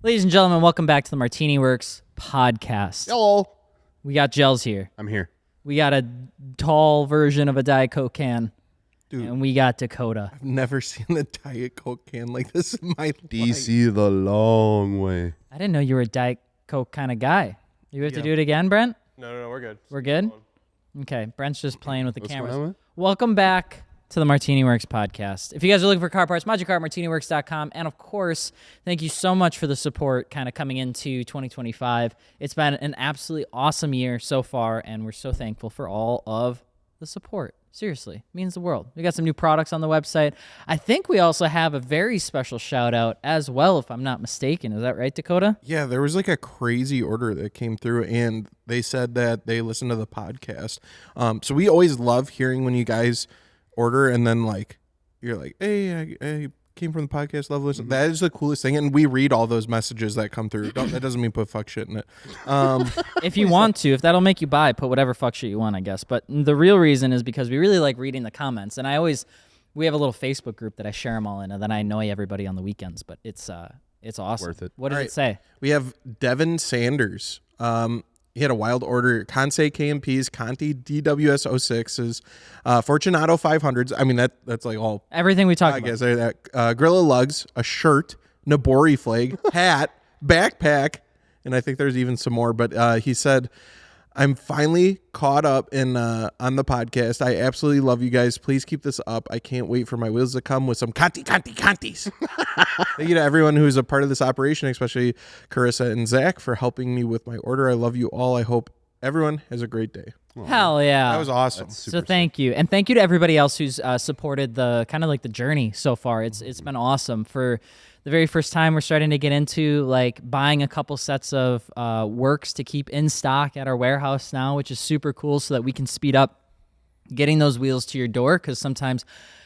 Ladies and gentlemen, welcome back to the MartiniWorks Podcast. Hello. We got Gels here. I'm here. We got a tall version of a Diet Coke can. Dude. And we got Dakota. I've never seen a Diet Coke can like this in my life. DC the long way. I didn't know you were a Diet Coke kind of guy. You have to do it again, Brent? No, we're good. We're good? Okay, Brent's just playing with the cameras. going on? Welcome back to the MartiniWorks Podcast. If you guys are looking for car parts, mod your car at MartiniWorks.com. And of course, thank you so much for the support kind of coming into 2025. It's been an absolutely awesome year so far, and we're so thankful for all of the support. Seriously, it means the world. We got some new products on the website. I think we also have a very special shout out as well, if I'm not mistaken. Is that right, Dakota? Yeah, there was like a crazy order that came through, and they said that they listened to the podcast. So we always love hearing when you guys order, and then like you're like, "Hey, I came from the podcast. Love listening." That is the coolest thing, and we read all those messages that come through. That doesn't mean put fuck shit in it. If you want to, if that'll make you buy, put whatever fuck shit you want, I guess. But the real reason is because we really like reading the comments, and we have a little Facebook group that I share them all in, and then I annoy everybody on the weekends. But it's awesome. Worth it. What does All it right. say? We have Devin Sanders. He had a wild order: Conseil KMPs, Conti DWS 06s, Fortunato 500s. I mean, that's like all. Everything we talked I about. guess that Gorilla lugs, a shirt, Nabori flag, hat, backpack, and I think there's even some more. But he said, "I'm finally caught up in on the podcast. I absolutely love you guys. Please keep this up. I can't wait for my wheels to come with some Contis." Thank you to everyone who's a part of this operation, especially Carissa and Zach, for helping me with my order. I love you all. I hope everyone has a great day. Hell yeah. That was awesome. So thank you. And thank you to everybody else who's supported the kind of like the journey so far. It's been awesome. For the very first time, we're starting to get into like buying a couple sets of works to keep in stock at our warehouse now, which is super cool so that we can speed up getting those wheels to your door, because sometimes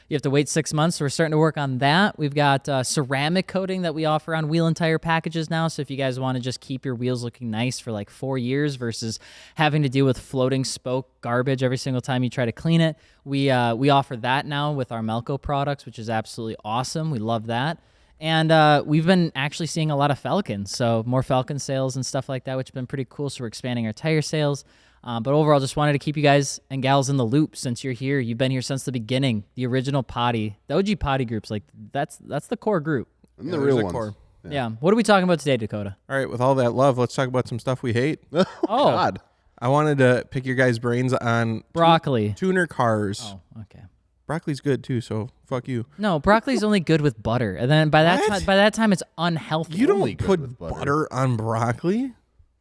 you have to wait 6 months. So we're starting to work on that. We've got ceramic coating that we offer on wheel and tire packages now. So if you guys want to just keep your wheels looking nice for like 4 years versus having to deal with floating spoke garbage every single time you try to clean it, we offer that now with our Malco products, which is absolutely awesome. We love that. And we've been actually seeing a lot of Falcons, so more Falcon sales and stuff like that, which has been pretty cool. So we're expanding our tire sales. But overall, just wanted to keep you guys and gals in the loop since you're here. You've been here since the beginning. The original potty, the OG potty groups, like that's the core group. And the there's real a ones. core. Yeah. What are we talking about today, Dakota? All right, with all that love, let's talk about some stuff we hate. Oh, God. I wanted to pick your guys' brains on broccoli. tuner cars. Oh, okay. Broccoli's good too, so fuck you. No, broccoli's only good with butter, and then by that time, it's unhealthy. You Only don't good put with butter. butter on broccoli?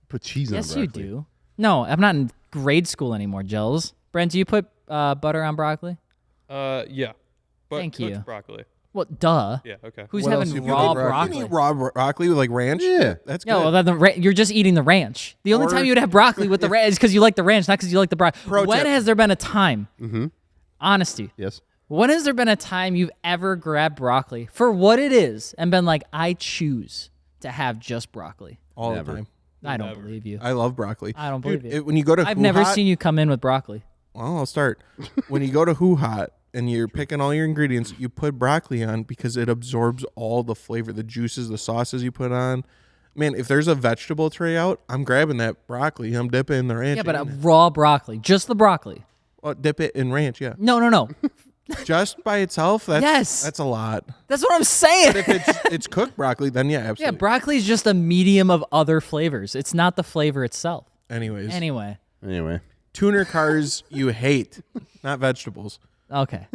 Put cheese on Yes, broccoli. you do. No, I'm not in grade school anymore, Gels. Brent, do you put butter on broccoli? Yeah. But Thank cooked you. broccoli. Well, duh. Yeah, okay. Who's What else having you put raw on broccoli? You broccoli? can eat raw broccoli with like ranch? Yeah. That's good. No, well, you're just eating the ranch. The only Or- time you'd have broccoli with the ranch is because you like the ranch, not because you like the broccoli. Pro When tip. has there been a time? Honesty. Yes. When has there been a time you've ever grabbed broccoli for what it is and been like, I choose to have just broccoli? All Never. the time. I don't believe you. I love broccoli. I don't Dude, believe you. when you go to I've Who never Hot- seen you come in with broccoli. Well, I'll start. When you go to Who Hot and you're picking all your ingredients, you put broccoli on because it absorbs all the flavor, the juices, the sauces you put on. Man, if there's a vegetable tray out, I'm grabbing that broccoli. I'm dipping in the ranch. Yeah, but in it. raw broccoli, just the broccoli. Oh, dip it in ranch, yeah. No. Just by itself, Yes. that's a lot. That's what I'm saying. If it's cooked broccoli, then yeah, Yeah, absolutely. broccoli is just a medium of other flavors. It's not the flavor itself. Anyways, Anyway, Anyway. tuner cars you hate, not vegetables. okay.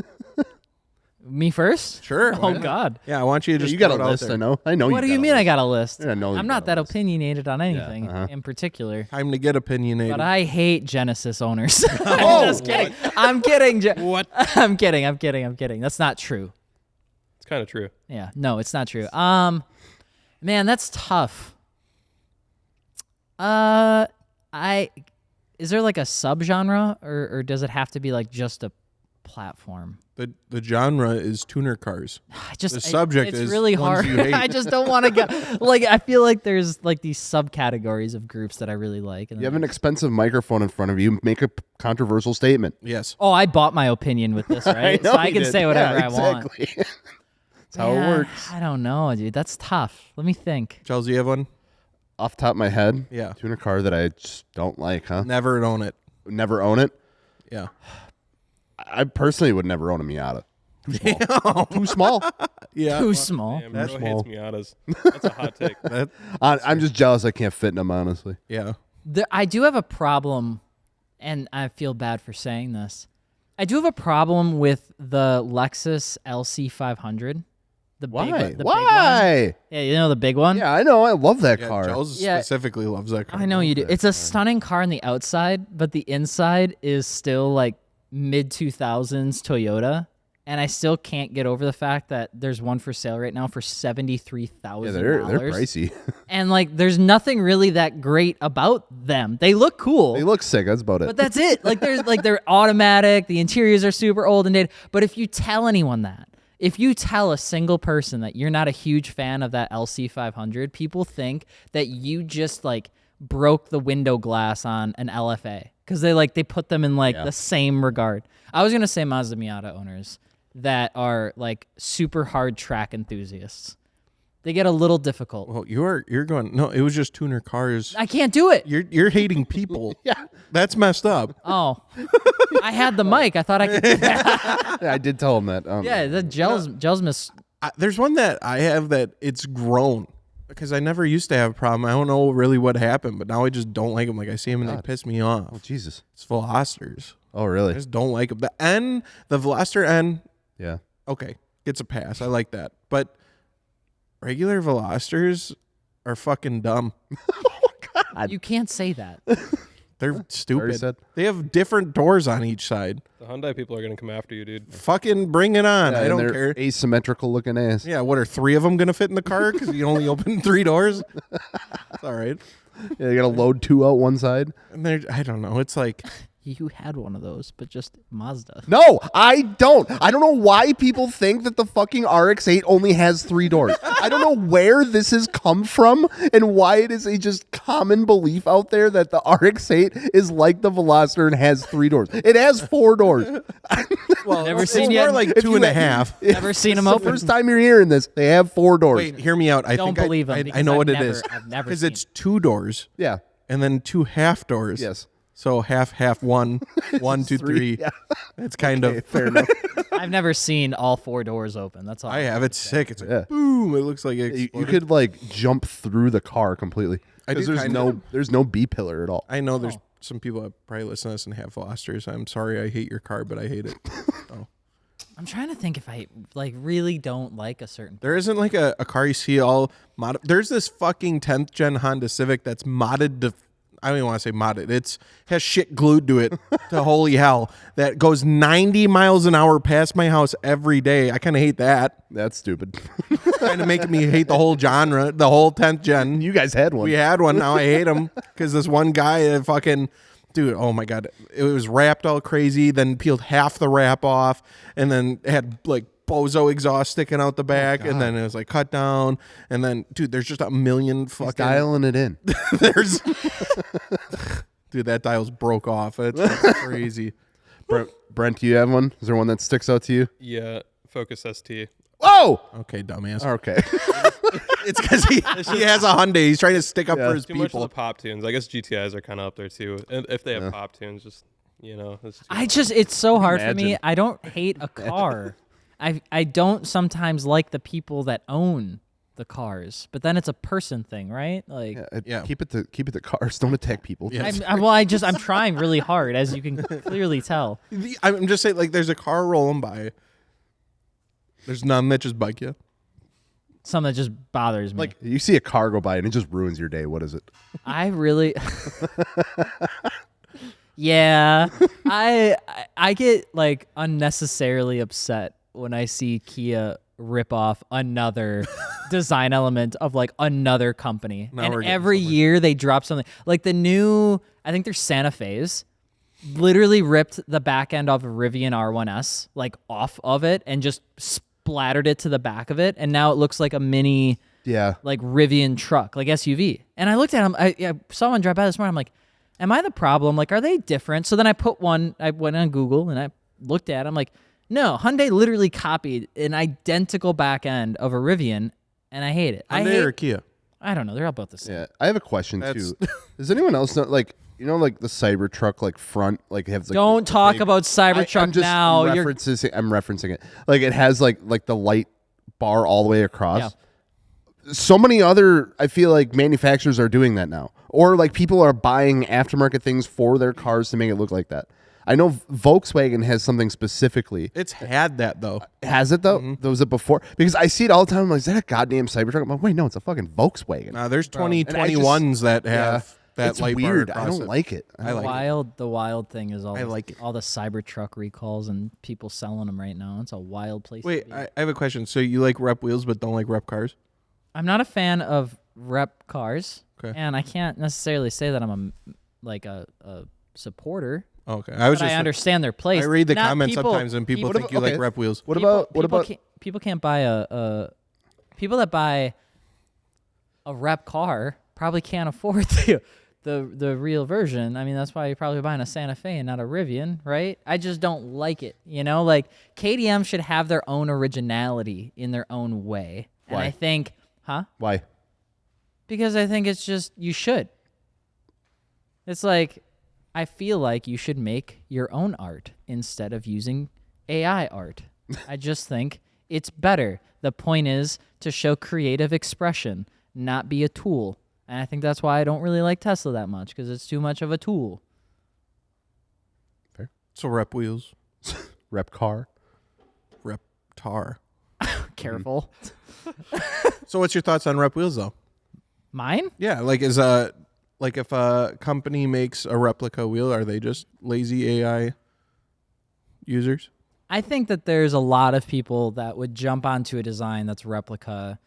Me first? Sure. Oh God. Yeah, I want you to just You got a throw it out list, there. I know. I know What do you mean I got a list? Yeah, I know you I'm got not a that list. opinionated on anything in particular. Time to get opinionated. But I hate Genesis owners. I'm just kidding. I'm kidding. What? I'm kidding. That's not true. It's kind of true. Yeah. No, it's not true. Man, that's tough. Is there like a subgenre or does it have to be like just a platform? The genre is tuner cars. The subject it's is really ones hard. you hate. I just don't want to go. Like, I feel like there's like these subcategories of groups that I really like. And You have an expensive microphone in front of you. Make a controversial statement. Yes. oh, I bought my opinion with this, right? know So I you can did. say whatever Yeah, I want. exactly. That's how it works. I don't know, dude. That's tough. Let me think. Charles, you have one? Off the top of my head, Yeah. tuner car that I just don't like, huh? Never own it. Never own it. Yeah. I personally would never own a Miata. Too small. Yeah. Too small. Damn, That's bro small. hates Miatas. That's a hot take. I'm just jealous I can't fit in them, honestly. Yeah. I do have a problem, and I feel bad for saying this. I do have a problem with the Lexus LC500. The Why? Big, the big one. Why? Yeah, you know the big one? Yeah, I know. I love that Yeah, car. Charles Yeah. specifically loves that car. I know you do. It's a stunning car on the outside, but the inside is still like mid 2000s Toyota. And I still can't get over the fact that there's one for sale right now for $73,000. Yeah, they're pricey. And like, there's nothing really that great about them. They look cool. They look sick. That's about it. But that's it. Like they're automatic. The interiors are super old and dated. But if you tell anyone that, if you tell a single person that you're not a huge fan of that LC500, people think that you just like broke the window glass on an LFA because they put them in like the same regard. I was gonna say Mazda Miata owners that are like super hard track enthusiasts. They get a little difficult. Well, you're going. No, it was just tuner cars. I can't do it. You're hating people. Yeah. That's messed up. Oh, I had the mic. I thought I could. Yeah, I did tell him that. Yeah, the gels miss. There's one that I have that it's grown because I never used to have a problem. I don't know really what happened, but now I just don't like them. Like I see them and they piss me off. Oh, Jesus. It's Velocitors. Oh, I really? just don't like them. The Veloster N, Yeah. okay, gets a pass. I like that. But regular Velocitors are fucking dumb. You can't say that. They're Already stupid. said. They have different doors on each side. The Hyundai people are going to come after you, dude. Fucking bring it on. Yeah, I and don't they're care. asymmetrical looking ass. Yeah, what are 3 of them going to fit in the car because you only open 3 doors? It's all right. Yeah, you got to load 2 out one side. And I don't know. It's like, You had one of those, but just Mazda. No, I don't. I don't know why people think that the fucking RX-8 only has 3 doors. I don't know where this has come from and why it is a just common belief out there that the RX-8 is like the Veloster and has 3 doors. It has 4 doors. well, Never it's seen more yet. like If 2 you and a had- half. Never seen them The open. first time you're hearing this, they have 4 doors. Wait, hear me out. I Don't think believe them I because know I've what never- it is. I've never Because seen it's 2 doors Yeah. and then 2 half doors. Yes. So half, 1, 1, 2, 3. Yeah. It's kind of Fair enough. I've never seen all 4 doors open. That's all. I have. It's sick. It's like Yeah. boom. It looks like it You exploded. could like jump through the car completely. I do 'Cause there's kinda. there's no B pillar at all. I know there's some people that probably listen to this and have Velocitors. I'm sorry. I hate your car, but I hate it. I'm trying to think if I like really don't like a certain. There isn't like a car you see all mod. There's this fucking 10th gen Honda Civic that's modded to. I don't even want to say modded. It's has shit glued to it to holy hell that goes 90 miles an hour past my house every day. I kind of hate that. That's stupid. Kind of making me hate the whole genre, the whole 10th gen. You guys had one. We had one. Now I hate him because this one guy fucking. Dude, oh my God. It was wrapped all crazy, then peeled half the wrap off, and then had like bozo exhaust sticking out the back, and then it was like cut down, and then, dude, there's just a million He's fucking. dialing it in. There's. Dude, that dial's broke off. It's crazy. Brent, do you have one? Is there one that sticks out to you? Yeah, Focus ST. Whoa! Okay, dumbass. Okay. It's because he has a Hyundai. He's trying to stick up Yeah. for his Too much of people. the pop tunes. I guess GTIs are kind of up there too. And if they have pop tunes, just it's too It's so hard for me. Imagine. I don't hate a car. I don't sometimes like the people that own the cars, but then it's a person thing, right? Like, Yeah. Keep it to cars. Don't attack people. Yeah. I'm trying really hard, as you can clearly tell. I'm just saying, like, there's a car rolling by. There's none that just bug you. Something that just bothers me. Like you see a car go by and it just ruins your day. What is it? I really, yeah, I get like unnecessarily upset when I see Kia rip off another design element of like another company, Now we're and getting every year they drop something like the new. I think they're Santa Fe's. Literally ripped the back end of a Rivian R1S like off of it and just splattered it to the back of it, and now it looks like a mini Yeah. like Rivian truck, like SUV. And I looked at him. I saw one drive by this morning. I'm like, am I the problem? Like, are they different? So then I went on Google and I looked at it. I'm like, No, Hyundai literally copied an identical back end of a Rivian, and I hate it. Hyundai or Kia? I don't know. They're all both the same. Yeah, I have a question too. Does anyone else know, like, you know, like the Cybertruck, like front, like have like. Don't talk about Cybertruck now. I'm referencing it. Like it has like the light bar all the way across. Yeah. So many other, I feel like manufacturers are doing that now, or like people are buying aftermarket things for their cars to make it look like that. I know Volkswagen has something specifically. It's had that though. Has it though? Was it before? Because I see it all the time. I'm like, is that a goddamn Cybertruck? I'm like, wait, no, it's a fucking Volkswagen. There's 2021s that have that it's light weird. bar I don't like it. I like the wild thing is all I like it. all the Cybertruck recalls and people selling them right now. It's a wild place. Wait, to be. I have a question. So you like rep wheels but don't like rep cars? I'm not a fan of rep cars, Okay. and I can't necessarily say that I'm a supporter. Okay, But I understand their place. I read the Not comments people- sometimes and people think you like rep wheels. What about people can't buy people that buy a rep car probably can't afford the real version. I mean, that's why you're probably buying a Santa Fe and not a Rivian, right? I just don't like it. You know, like KTM should have their own originality in their own way. And Why? I think, why? because I think it's just you should. It's like I feel like you should make your own art instead of using AI art. I just think it's better. The point is to show creative expression, not be a tool. And I think that's why I don't really like Tesla that much, because it's too much of a tool. Fair. So rep wheels, Rep car. rep tar. Careful. So what's your thoughts on rep wheels though? Mine? Yeah, like like if a company makes a replica wheel, are they just lazy AI users? I think that there's a lot of people that would jump onto a design that's replica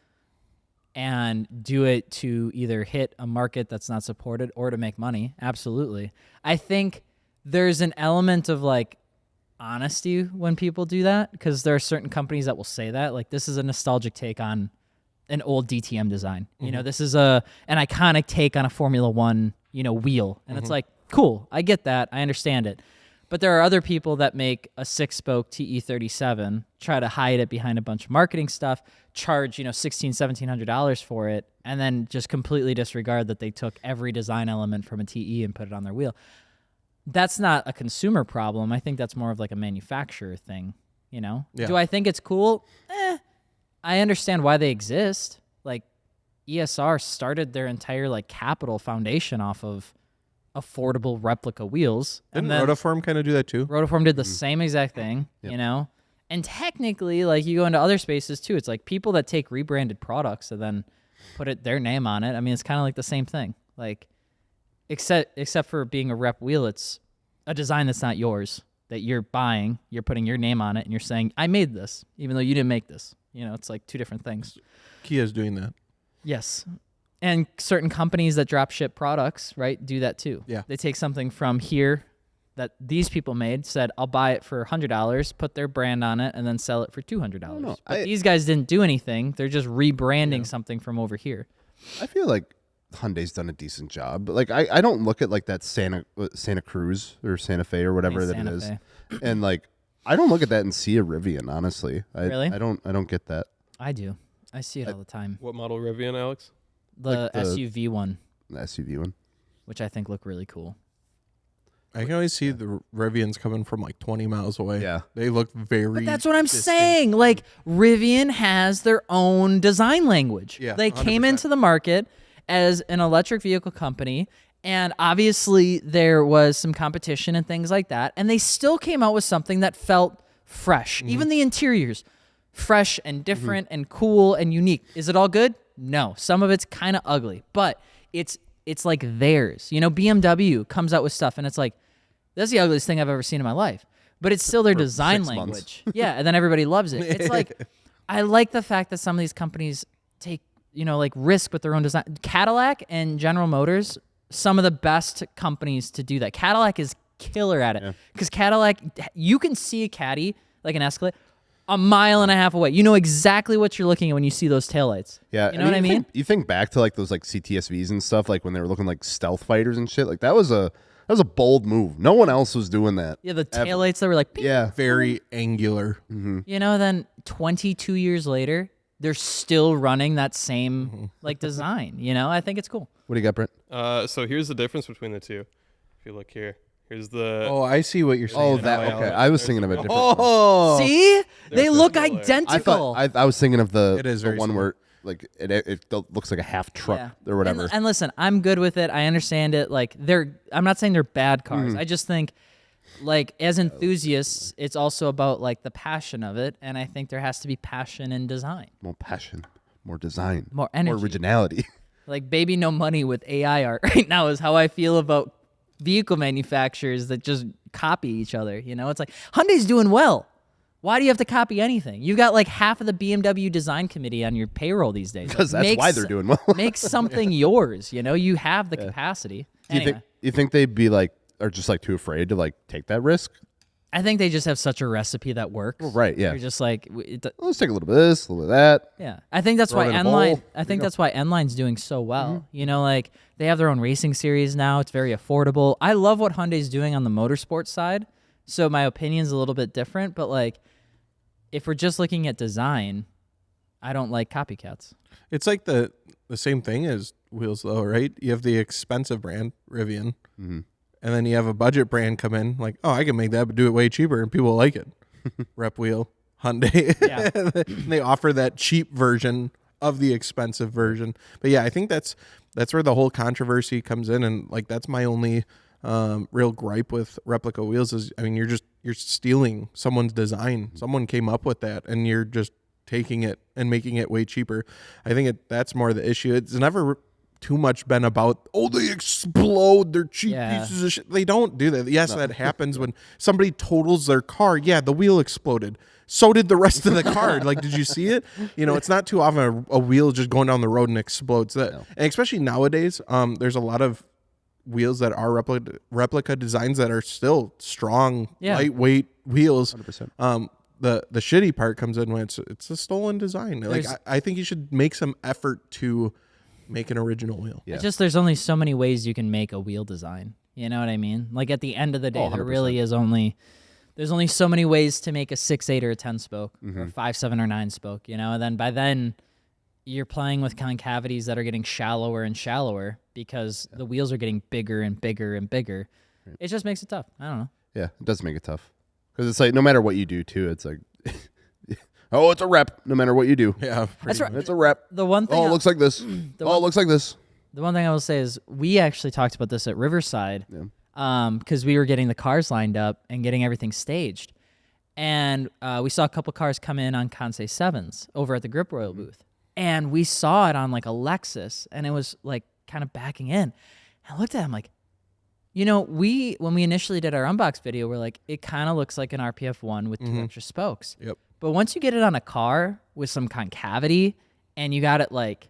and do it to either hit a market that's not supported or to make money. Absolutely. I think there's an element of like honesty when people do that, because there are certain companies that will say that, like, this is a nostalgic take on an old DTM design. You know, this is an iconic take on a Formula One, wheel. And it's like, cool, I get that. I understand it. But there are other people that make a 6-spoke TE37, try to hide it behind a bunch of marketing stuff, charge, $1,600-$1,700 for it, and then just completely disregard that they took every design element from a TE and put it on their wheel. That's not a consumer problem. I think that's more of like a manufacturer thing, Yeah. Do I think it's cool? I understand why they exist. Like, ESR started their entire like capital foundation off of affordable replica wheels. Didn't and then Rotiform kind of do that too? Rotiform did the same exact thing, And technically, like, you go into other spaces too. It's like people that take rebranded products and then put their name on it. I mean, it's kind of like the same thing. Like, except for being a rep wheel, it's a design that's not yours, that you're buying. You're putting your name on it, and you're saying, I made this, even though you didn't make this. It's like two different things. Kia's doing that. Yes. And certain companies that drop ship products, right, do that too. Yeah. They take something from here that these people made, said, I'll buy it for $100, put their brand on it, and then sell it for $200. know. But these guys didn't do anything. They're just rebranding something from over here. I feel like Hyundai's done a decent job. But like I don't look at like that Santa Cruz or Santa Fe or whatever that Santa it is. Fe. And like I don't look at that and see a Rivian, honestly. Really? I don't get that. I do. I see it all the time. What model Rivian, Alex? The like the- SUV one, The SUV one. which I think look really cool. I can always see the Rivians coming from like 20 miles away. Yeah. They look very But that's what I'm distinct. saying. Like, Rivian has their own design language. Yeah, They came 100%. into the market as an electric vehicle company, and obviously there was some competition and things like that, and they still came out with something that felt fresh. Even the interiors, fresh and different and cool and unique. Is it all good? No. Some of it's kind of ugly, but it's like theirs. BMW comes out with stuff, and it's like, that's the ugliest thing I've ever seen in my life. But it's still their design 6 months. language. Yeah, and then everybody loves it. It's like, I like the fact that some of these companies take, like risk with their own design. Cadillac and General Motors, some of the best companies to do that. Cadillac is killer at it. Because Cadillac, you can see a Caddy, like an Escalade, a mile and a half away. You know exactly what you're looking at when you see those taillights. Yeah. You know what I mean? You think back to like those like CTSVs and stuff, like when they were looking like stealth fighters and shit. Like that was a That was a bold move. No one else was doing that. Yeah, the taillights that were like, Yeah. Very angular. you know, then 22 years later, they're still running that same like design. You know, I think it's cool. What do you got, Brent? So here's the difference between the two. If you look here, here's the. Oh, I see what you're saying. Oh, that now. okay. I was thinking of a different. Oh, See, they They're look similar. identical. I was thinking of the It is the very one similar. where like it looks like a half truck Yeah. or whatever. And listen, I'm good with it. I understand it. Like I'm not saying they're bad cars. I just think like as enthusiasts, it's also about like the passion of it. And I think there has to be passion in design. More passion, more design, More energy. more originality. Like baby no money with AI art right now is how I feel about vehicle manufacturers that just copy each other. You know, it's like Hyundai's doing well. Why do you have to copy anything? You've got like half of the BMW design committee on your payroll these days. Because that's why they're doing well. Make something yours. You know, you have the capacity. Anyway, You think they'd be like, are just like too afraid to like take that risk? I think they just have such a recipe that works. Right, yeah. You're just like, Let's take a little bit of this, a little bit of that. yeah. I think that's Throw why it in a N-Line. bowl. I think that's why N-Line's doing so well. You know, like they have their own racing series now. It's very affordable. I love what Hyundai's doing on the motorsport side. So my opinion's a little bit different, but like, if we're just looking at design, I don't like copycats. It's like the same thing as wheels, though, right? You have the expensive brand, Rivian, and then you have a budget brand come in, like, oh, I can make that, but do it way cheaper, and people will like it. Rep Wheel, Hyundai. Yeah. They offer that cheap version of the expensive version. But yeah, I think that's where the whole controversy comes in, and like that's my only real gripe with replica wheels is, I mean, you're stealing someone's design. Someone came up with that, and you're just taking it and making it way cheaper. I think that's more the issue. It's never too much been about, oh, they explode, they're cheap pieces of shit. They don't do that. Yes, that happens when somebody totals their car. Yeah, the wheel exploded. So did the rest of the car. Like, did you see it? You know, it's not too often a wheel just going down the road and explodes. And especially nowadays, there's a lot of wheels that are replica designs that are still strong, lightweight wheels. 100%. The shitty part comes in when it's a stolen design. Like I think you should make some effort to make an original wheel. Yeah. It's just there's only so many ways you can make a wheel design. You know what I mean? Like at the end of the day, there really is there's only so many ways to make a 6/8 or a 10 spoke or 5/7 or 9 spoke. You know, and then by then you're playing with concavities that are getting shallower and shallower because the wheels are getting bigger and bigger and bigger. Right. It just makes it tough. I don't know. Yeah, it does make it tough. Because it's like, no matter what you do, too, it's like, oh, it's a rep, no matter what you do. Yeah, That's right. It's a rep. The one thing Oh, it looks like this. It looks like this. The one thing I will say is we actually talked about this at Riverside because we were getting the cars lined up and getting everything staged. And we saw a couple cars come in on Kansei 7s over at the Grip Royal booth. And we saw it on like a Lexus, and it was like kind of backing in. And I looked at him like, you know, when we initially did our unbox video, we're like, it kind of looks like an RPF 1 with 2 extra spokes. Yep. But once you get it on a car with some concavity and you got it like,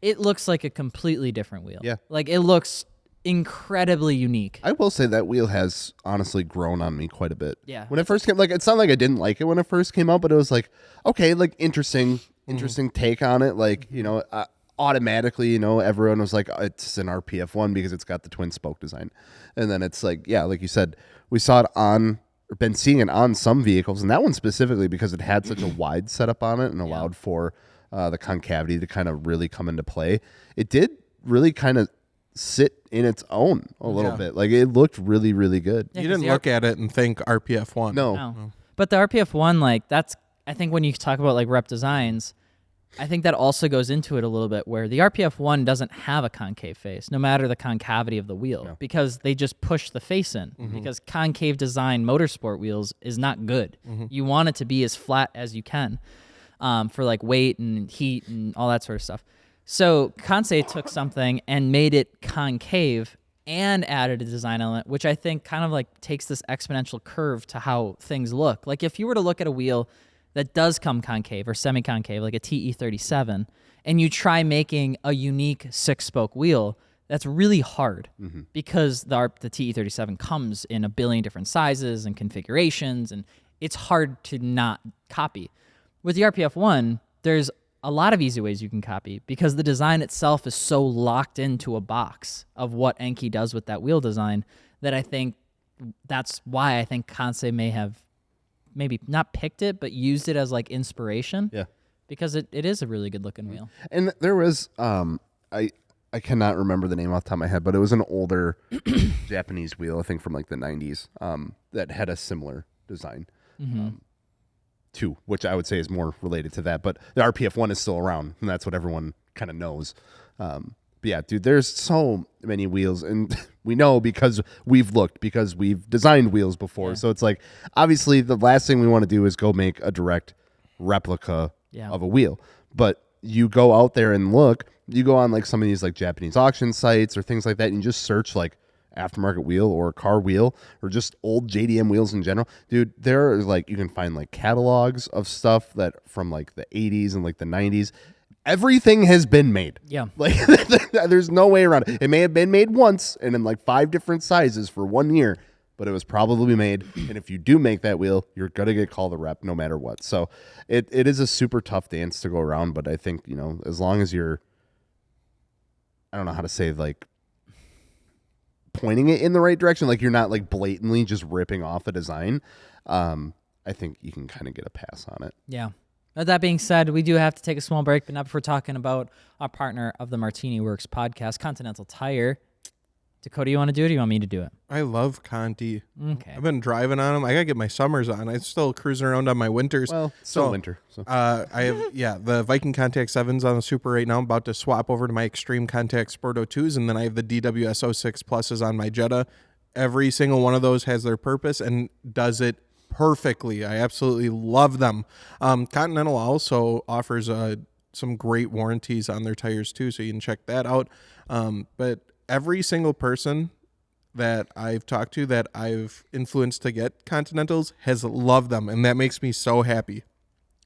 it looks like a completely different wheel. Yeah. Like it looks incredibly unique. I will say that wheel has honestly grown on me quite a bit. Yeah. When it first came, like, it's not like I didn't like it when it first came out, but it was like, okay, like interesting take on it. Like, you know, automatically, you know, everyone was like, it's an RPF 1 because it's got the twin spoke design. And then it's like, yeah, like you said, we saw it on, or been seeing it on some vehicles, and that one specifically because it had such a wide setup on it and allowed for the concavity to kind of really come into play. It did really kind of sit in its own a little bit. Like it looked really, really good. Yeah, you didn't look at it and think RPF 1. No. But the RPF 1, like that's, I think when you talk about like rep designs, I think that also goes into it a little bit where the RPF 1 doesn't have a concave face, no matter the concavity of the wheel, because they just push the face in because concave design motorsport wheels is not good. You want it to be as flat as you can for like weight and heat and all that sort of stuff. So Kansei took something and made it concave and added a design element, which I think kind of like takes this exponential curve to how things look. Like if you were to look at a wheel that does come concave or semi-concave, like a TE37, and you try making a unique 6-spoke wheel, that's really hard because the TE37 comes in a billion different sizes and configurations, and it's hard to not copy. With the RPF 1, there's a lot of easy ways you can copy because the design itself is so locked into a box of what Enki does with that wheel design that I think that's why I think Kansei may have maybe not picked it, but used it as like inspiration. Yeah. Because it is a really good looking wheel. And there was I cannot remember the name off the top of my head, but it was an older Japanese wheel, I think from like the 90s, that had a similar design too, which I would say is more related to that. But the RPF1 is still around, and that's what everyone kind of knows. But yeah, dude, there's so many wheels, and we know because we've looked, because we've designed wheels before. Yeah. So it's like, obviously, the last thing we want to do is go make a direct replica of a wheel. But you go out there and look, you go on like some of these like Japanese auction sites or things like that, and you just search like aftermarket wheel or car wheel or just old JDM wheels in general. Dude, there are like, you can find like catalogs of stuff that from like the 80s and like the 90s. Everything has been made. Yeah. Like there's no way around it. It may have been made once and in like 5 different sizes for 1 year, but it was probably made. And if you do make that wheel, you're going to get called a rep no matter what. So it is a super tough dance to go around. But I think, you know, as long as you're, I don't know how to say, like pointing it in the right direction, like you're not like blatantly just ripping off a design, I think you can kind of get a pass on it. Yeah. With that being said, we do have to take a small break, but not before talking about our partner of the MartiniWorks podcast, Continental Tire. Dakota, you want to do it or you want me to do it? I love Conti. Okay. I've been driving on them. I got to get my summers on. I'm still cruising around on my winters. Well, still winter. So. I have, the Viking Contact 7s on the Super right now. I'm about to swap over to my Extreme Contact Sport 02s, and then I have the DWS 06 Pluses on my Jetta. Every single one of those has their purpose and does it perfectly. I absolutely love them. Continental also offers some great warranties on their tires too, so you can check that out. But every single person that I've talked to that I've influenced to get Continentals has loved them, and that makes me so happy.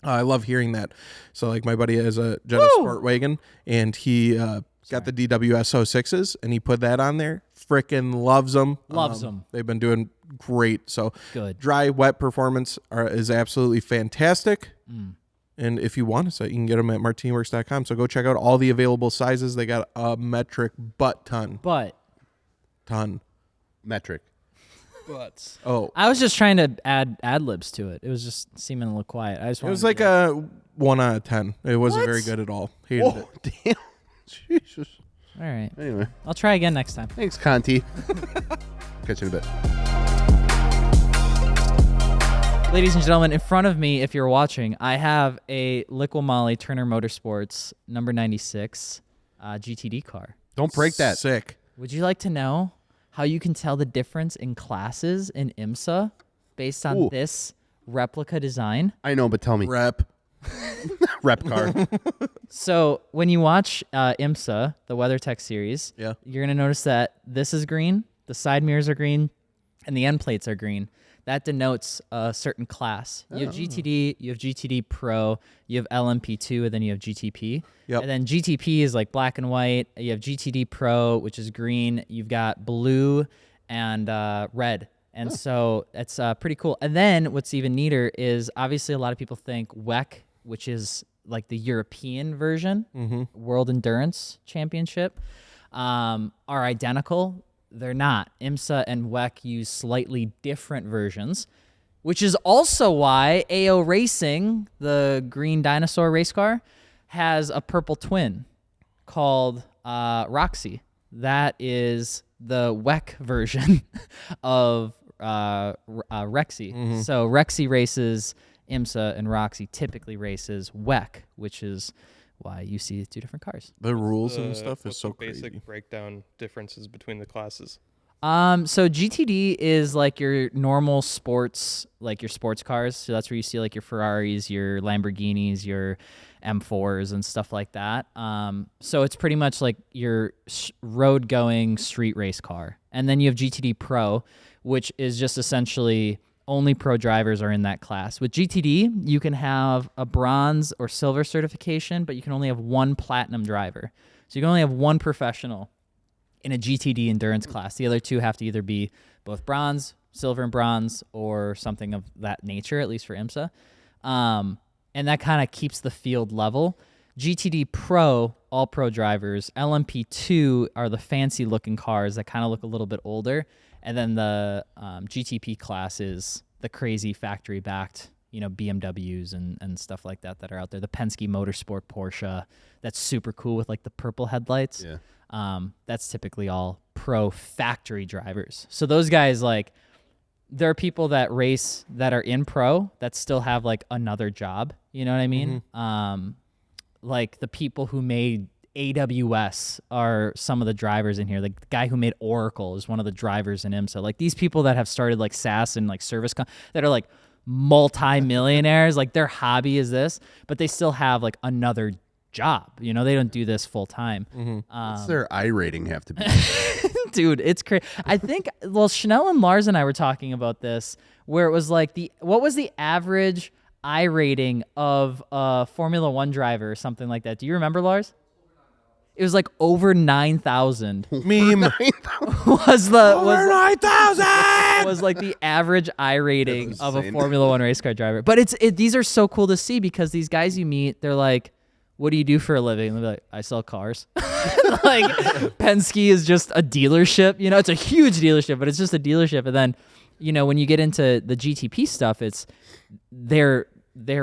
I love hearing that. So like my buddy has a Jetta Sport Wagon, and he got the DWS 06s, and he put that on there. Frickin' loves them. Loves them. They've been doing great. So good. Dry, wet performance is absolutely fantastic. And if you want to, you can get them at MartiniWorks.com. So go check out all the available sizes. They got a metric ton. Metric. Butts. Oh. I was just trying to add ad-libs to it. It was just seeming a little quiet. It was like a 1 out of 10. It wasn't very good at all. Hated it. Damn. Jesus. All right. Anyway. I'll try again next time. Thanks, Conti. Catch you in a bit. Ladies and gentlemen, in front of me, if you're watching, I have a Liqui-Moly Turner Motorsports number 96 GTD car. Don't break that. Sick. Would you like to know how you can tell the difference in classes in IMSA based on this replica design? I know, but tell me. Rep car. So when you watch IMSA, the WeatherTech series, you're going to notice that this is green, the side mirrors are green, and the end plates are green. That denotes a certain class. You have GTD, you have GTD Pro, you have LMP2, and then you have GTP. Yep. And then GTP is like black and white. You have GTD Pro, which is green. You've got blue and red. And so it's pretty cool. And then what's even neater is obviously a lot of people think WEC, which is like the European version, World Endurance Championship, are identical. They're not. IMSA and WEC use slightly different versions, which is also why AO Racing, the green dinosaur race car, has a purple twin called Roxy. That is the WEC version of Rexy. So Rexy races IMSA, and Roxy typically races WEC, which is why you see 2 different cars. The rules and stuff is so basic crazy. breakdown differences between the classes. So GTD is like your normal sports, like your sports cars. So that's where you see like your Ferraris, your Lamborghinis, your M4s and stuff like that. So it's pretty much like your road going street race car. And then you have GTD Pro, which is just essentially only pro drivers are in that class. With GTD, you can have a bronze or silver certification, but you can only have 1 platinum driver. So you can only have 1 professional in a GTD endurance class. The other 2 have to either be both bronze, silver and bronze, or something of that nature, at least for IMSA. And that kind of keeps the field level. GTD Pro, all pro drivers. LMP2 are the fancy looking cars that kind of look a little bit older. And then the GTP class is the crazy factory backed, BMWs and stuff like that are out there. The Penske Motorsport Porsche, that's super cool with like the purple headlights. Yeah. That's typically all pro factory drivers. So those guys, like, there are people that race that are in pro that still have like another job. You know what I mean? Mm-hmm. Like the people who made AWS are some of the drivers in here. Like the guy who made Oracle is one of the drivers in IMSA. Like these people that have started like SaaS and like that are like multi-millionaires, like their hobby is this, but they still have like another job. They don't do this full time. What's their I rating have to be? Dude, it's crazy. I think, Chanel and Lars and I were talking about this, where it was like what was the average I rating of a Formula One driver or something like that? Do you remember, Lars? It was like over 9,000. Meme. was over 9,000 was like the average I rating of a insane. Formula One race car driver. But these are so cool to see because these guys you meet, they're like, what do you do for a living? And they're like, I sell cars. Like Penske is just a dealership. It's a huge dealership, but it's just a dealership. And then, when you get into the GTP stuff, it's they're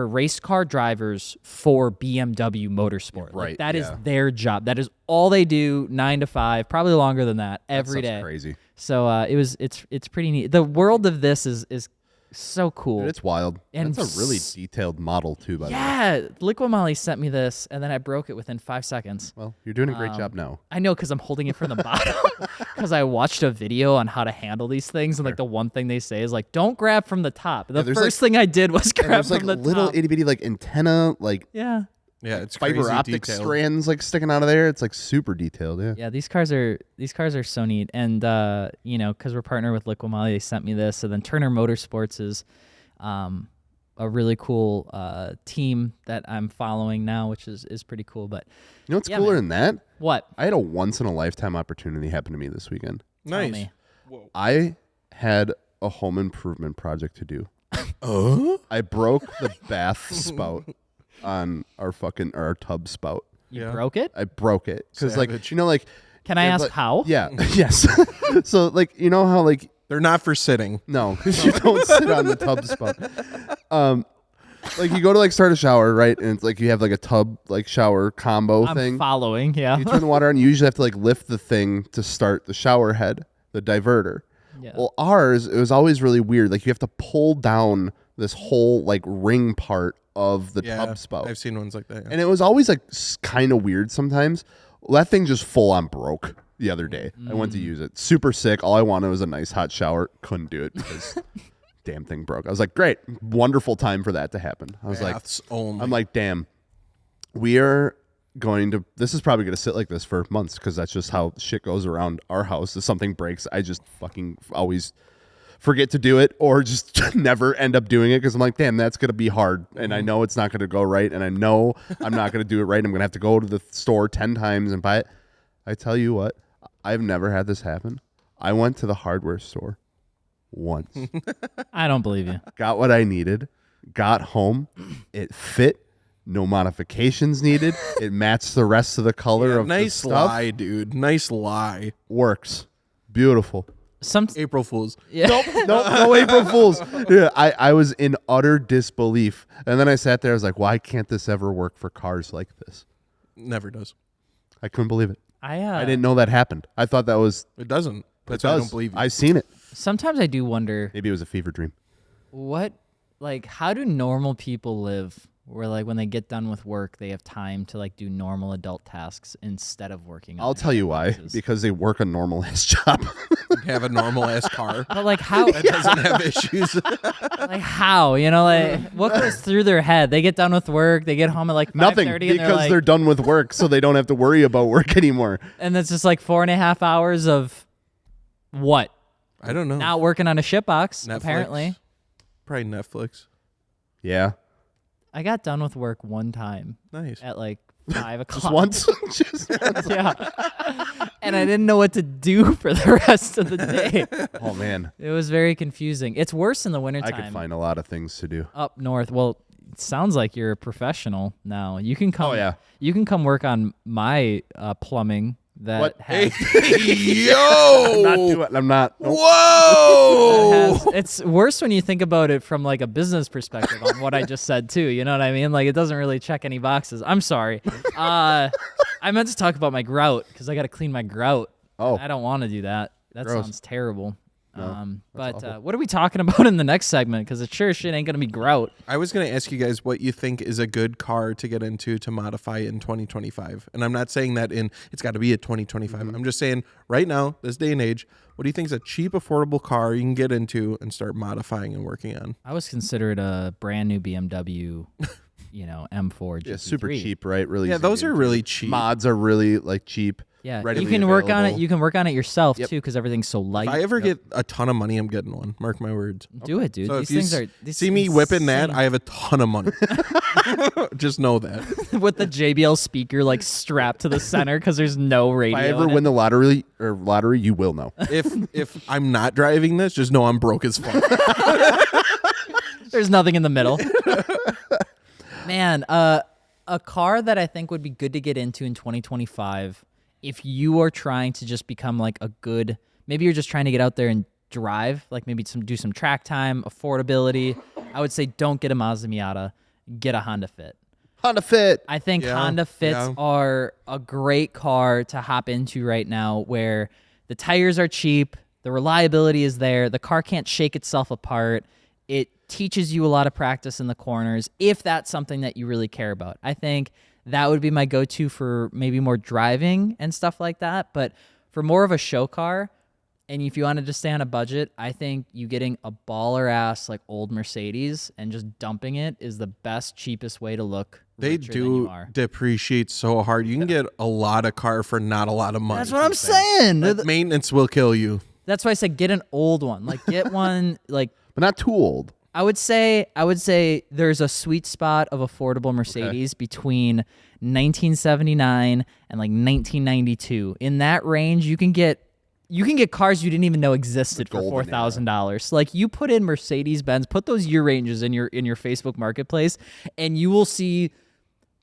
race car drivers for BMW Motorsport. Right, Like, that is yeah. their job. That is all they do, 9 to 5, probably longer than that, every day. Crazy. So it's pretty neat. The world of this is so cool. Dude, it's wild. And That's a really detailed model too, by the way. Yeah, Liquid Molly sent me this, and then I broke it within 5 seconds. Well, you're doing a great job now. I know, because I'm holding it from the bottom. Because I watched a video on how to handle these things, and like the one thing they say is like, don't grab from the top. The there's, first thing I did was grab There's like from the little top. itty bitty like antenna, like Yeah, it's fiber crazy optic detailed. strands like sticking out of there. It's like super detailed. Yeah. yeah. These cars are so neat, and because we're partnered with Liquid Molly, they sent me this. So then Turner Motorsports is a really cool team that I'm following now, which is pretty cool. But You know what's Yeah, cooler man. than that? what? I had a once in a lifetime opportunity happen to me this weekend. Tell Nice. me. I had a home improvement project to do. Oh, I broke the bath spout on our tub spout. You Yeah. broke it? I broke it because Savage. Can I Yeah, ask but- how? yeah, yes. So like how like they're not for sitting. no, because you don't sit on the tub spout. Like you go to like start a shower, right? And it's like you have like a tub like shower combo I'm thing. following. Yeah. You turn the water on. You usually have to like lift the thing to start the shower head, the diverter. Yeah. Well, ours, it was always really weird. Like you have to pull down this whole like ring part of the Yeah, tub spout. I've seen ones like that. Yeah. And it was always like kind of weird sometimes. Well, that thing just full on broke the other day. I went to use it. Super sick. All I wanted was a nice hot shower. Couldn't do it because damn thing broke. I was like, great, wonderful time for that to happen. I was Baths only. like, I'm like, damn, we are going to, this is probably going to sit like this for months because that's just how shit goes around our house. If something breaks, I just fucking always forget to do it or just never end up doing it because I'm like, damn, that's going to be hard. And I know it's not going to go right. And I know I'm not going to do it right. I'm going to have to go to the store 10 times and buy it. I tell you what, I've never had this happen. I went to the hardware store once, I don't believe you. got what I needed, got home, it fit, no modifications needed. It matched the rest of the color of nice the stuff. lie, dude. Nice lie. Works. Beautiful. April Fools. Yeah. No April Fools. Yeah, I was in utter disbelief. And then I sat there, I was like, why can't this ever work for cars like this? Never does. I couldn't believe it. I I didn't know that happened. I thought that was It doesn't. That's it why I does. don't believe you. I've seen it. Sometimes I do wonder Maybe it was a fever dream. how do normal people live where like when they get done with work, they have time to like do normal adult tasks instead of working on I'll their tell you why. devices? Because they work a normal ass job. have a normal ass car But like how, that doesn't have issues. like how, like what goes through their head? They get done with work, they get home at like 5:30 Nothing. and Because they're done with work, so they don't have to worry about work anymore. and it's just like 4.5 hours of what? I don't know. Not working on a shitbox, Netflix. apparently. Probably Netflix. Yeah. I got done with work one time Nice. at like 5 o'clock. Just once. Just once. Yeah. And I didn't know what to do for the rest of the day. Oh, man. It was very confusing. It's worse in the wintertime. I could find a lot of things to do. Up north. Well, sounds like you're a professional now. You can come. Oh, yeah. You can come work on my plumbing. That What? has, Yo! I'm not. Whoa! it's worse when you think about it from like a business perspective on what I just said too. You know what I mean? Like it doesn't really check any boxes. I'm sorry. I meant to talk about my grout because I got to clean my grout. Oh. I don't want to do that. That Gross. sounds terrible. But awful. what are we talking about in the next segment? Because it sure shit ain't gonna be grout. I was going to ask you guys what you think is a good car to get into to modify in 2025. And I'm not saying that it's got to be a 2025. I'm just saying right now, this day and age, what do you think is a cheap, affordable car you can get into and start modifying and working on? I was considered a brand new BMW, M4 GT3. Yeah, super cheap, right? Really. Yeah, easy those to are get really into. cheap. Mods are really like cheap. Yeah, readily you can work on it. available. You can work on it yourself Yep. too, because everything's so light. If I ever get a ton of money, I'm getting one. Mark my words. Do it, dude. So These if you things are. These see me things whipping that, sing. I have a ton of money. Just know that. with the JBL speaker like strapped to the center because there's no radio. If I ever in win it. the lottery, you will know. If I'm not driving this, just know I'm broke as fuck. There's nothing in the middle. Man, a car that I think would be good to get into in 2025 if you are trying to just become like maybe you're just trying to get out there and drive, like maybe do some track time, affordability. I would say don't get a Mazda Miata, get a Honda Fit. Honda Fit. I think Yeah, Honda Fits yeah. are a great car to hop into right now where the tires are cheap, the reliability is there, the car can't shake itself apart. It teaches you a lot of practice in the corners if that's something that you really care about. I think that would be my go-to for maybe more driving and stuff like that. But for more of a show car, and if you wanted to stay on a budget, I think you getting a baller-ass like old Mercedes and just dumping it is the best, cheapest way to look They richer than you do are. depreciate so hard. You can get a lot of car for not a lot of money. That's what I'm saying. That maintenance will kill you. That's why I said get an old one. Like get one like But not too old. I would say there's a sweet spot of affordable Mercedes between 1979 and like 1992. In that range, you can get cars you didn't even know existed for golden $4,000. Like you put in Mercedes-Benz, put those year ranges in your Facebook marketplace, and you will see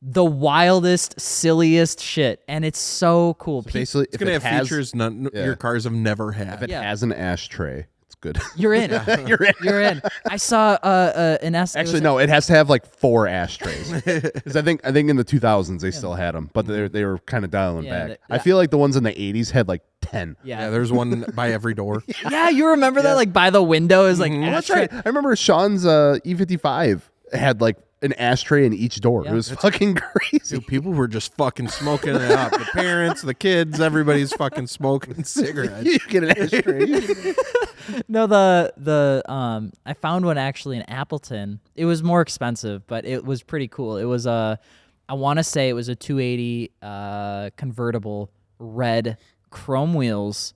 the wildest, silliest shit, and it's so cool. Basically, It's going to have features your cars have never had. If it Yeah. has an ashtray, it's good. You're in. You're in. You're in. I saw an S. Actually, no, it has to have like 4 ashtrays. Because I think in the 2000s they still had them, but they were kind of dialing Yeah, back. yeah. I feel like the ones in the 80s had like 10. Yeah, there's one by every door. Yeah, you remember that? Like by the window is like Oh, that's ashtray. right. I remember Sean's E55 had like an ashtray in each door. Yeah. It was fucking crazy. Dude, people were just fucking smoking it up. The parents, the kids, everybody's fucking smoking cigarettes. You get an ashtray. No, I found one actually in Appleton. It was more expensive, but it was pretty cool. It was I want to say it was a 280 convertible, red, chrome wheels,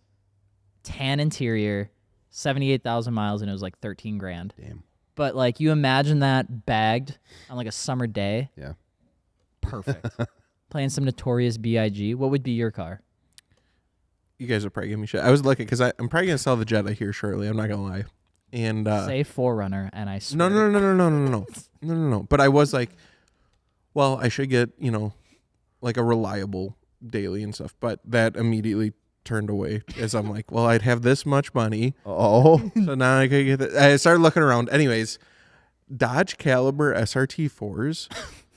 tan interior, 78,000 miles, and it was like 13 grand. Damn. But like you imagine that bagged on like a summer day, Yeah. perfect. Playing some Notorious B.I.G. What would be your car? You guys are probably giving me shit. I was looking because I'm probably going to sell the Jetta here shortly. I'm not going to lie. And Say Forerunner, and I swear. No. But I was like, well, I should get, like a reliable daily and stuff. But that immediately turned away as I'm like, well, I'd have this much money. Oh. So now I could get that. I started looking around. Anyways, Dodge Caliber SRT4s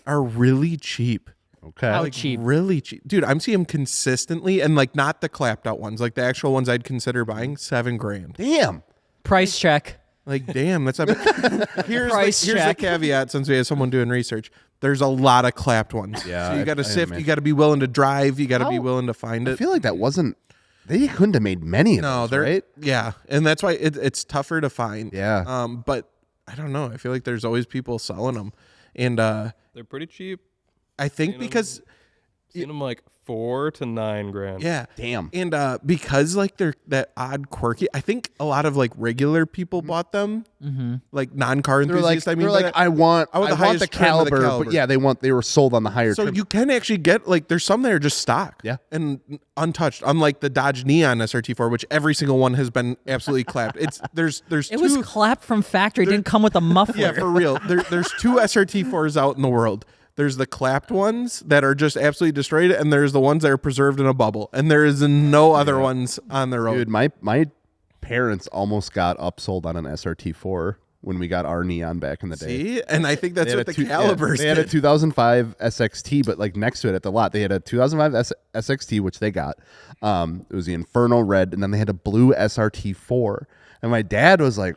are really cheap. Okay. How Like cheap? really cheap. Dude, I'm seeing them consistently and like not the clapped out ones, like the actual ones I'd consider buying, $7,000. Damn. Price check. Like, damn, that's a here's Price the check. caveat since we have someone doing research. There's a lot of clapped ones. Yeah, So you got to I sift, imagine. you got to be willing to drive, you got to be How- willing to find I it. feel like that wasn't. They couldn't have made many of No, those, they're right? yeah, and that's why it's tougher to find. Yeah. But I don't know. I feel like there's always people selling them, and They're pretty cheap. I think because Seen them like $4,000 to $9,000. Yeah. Damn. And because like they're that odd quirky, I think a lot of like regular people bought them, like non-car They're enthusiasts. like, I mean, they're like, I want the the highest trim of the caliber, but yeah, they were sold on the higher so trim. you can actually get like there's some that are just stock, and untouched. Unlike the Dodge Neon SRT4, which every single one has been absolutely clapped. There's It was clapped from factory. It didn't come with a muffler. yeah, for real. There's 2 SRT4s out in the world. There's the clapped ones that are just absolutely destroyed, and there's the ones that are preserved in a bubble. And there is no other ones on the road. Dude, my parents almost got upsold on an SRT4 when we got our Neon back in the day. See? And I think that's what the calibers They had a did. 2005 SXT, but like next to it at the lot, they had a 2005 SXT, which they got. It was the Inferno Red, and then they had a blue SRT4. And my dad was like,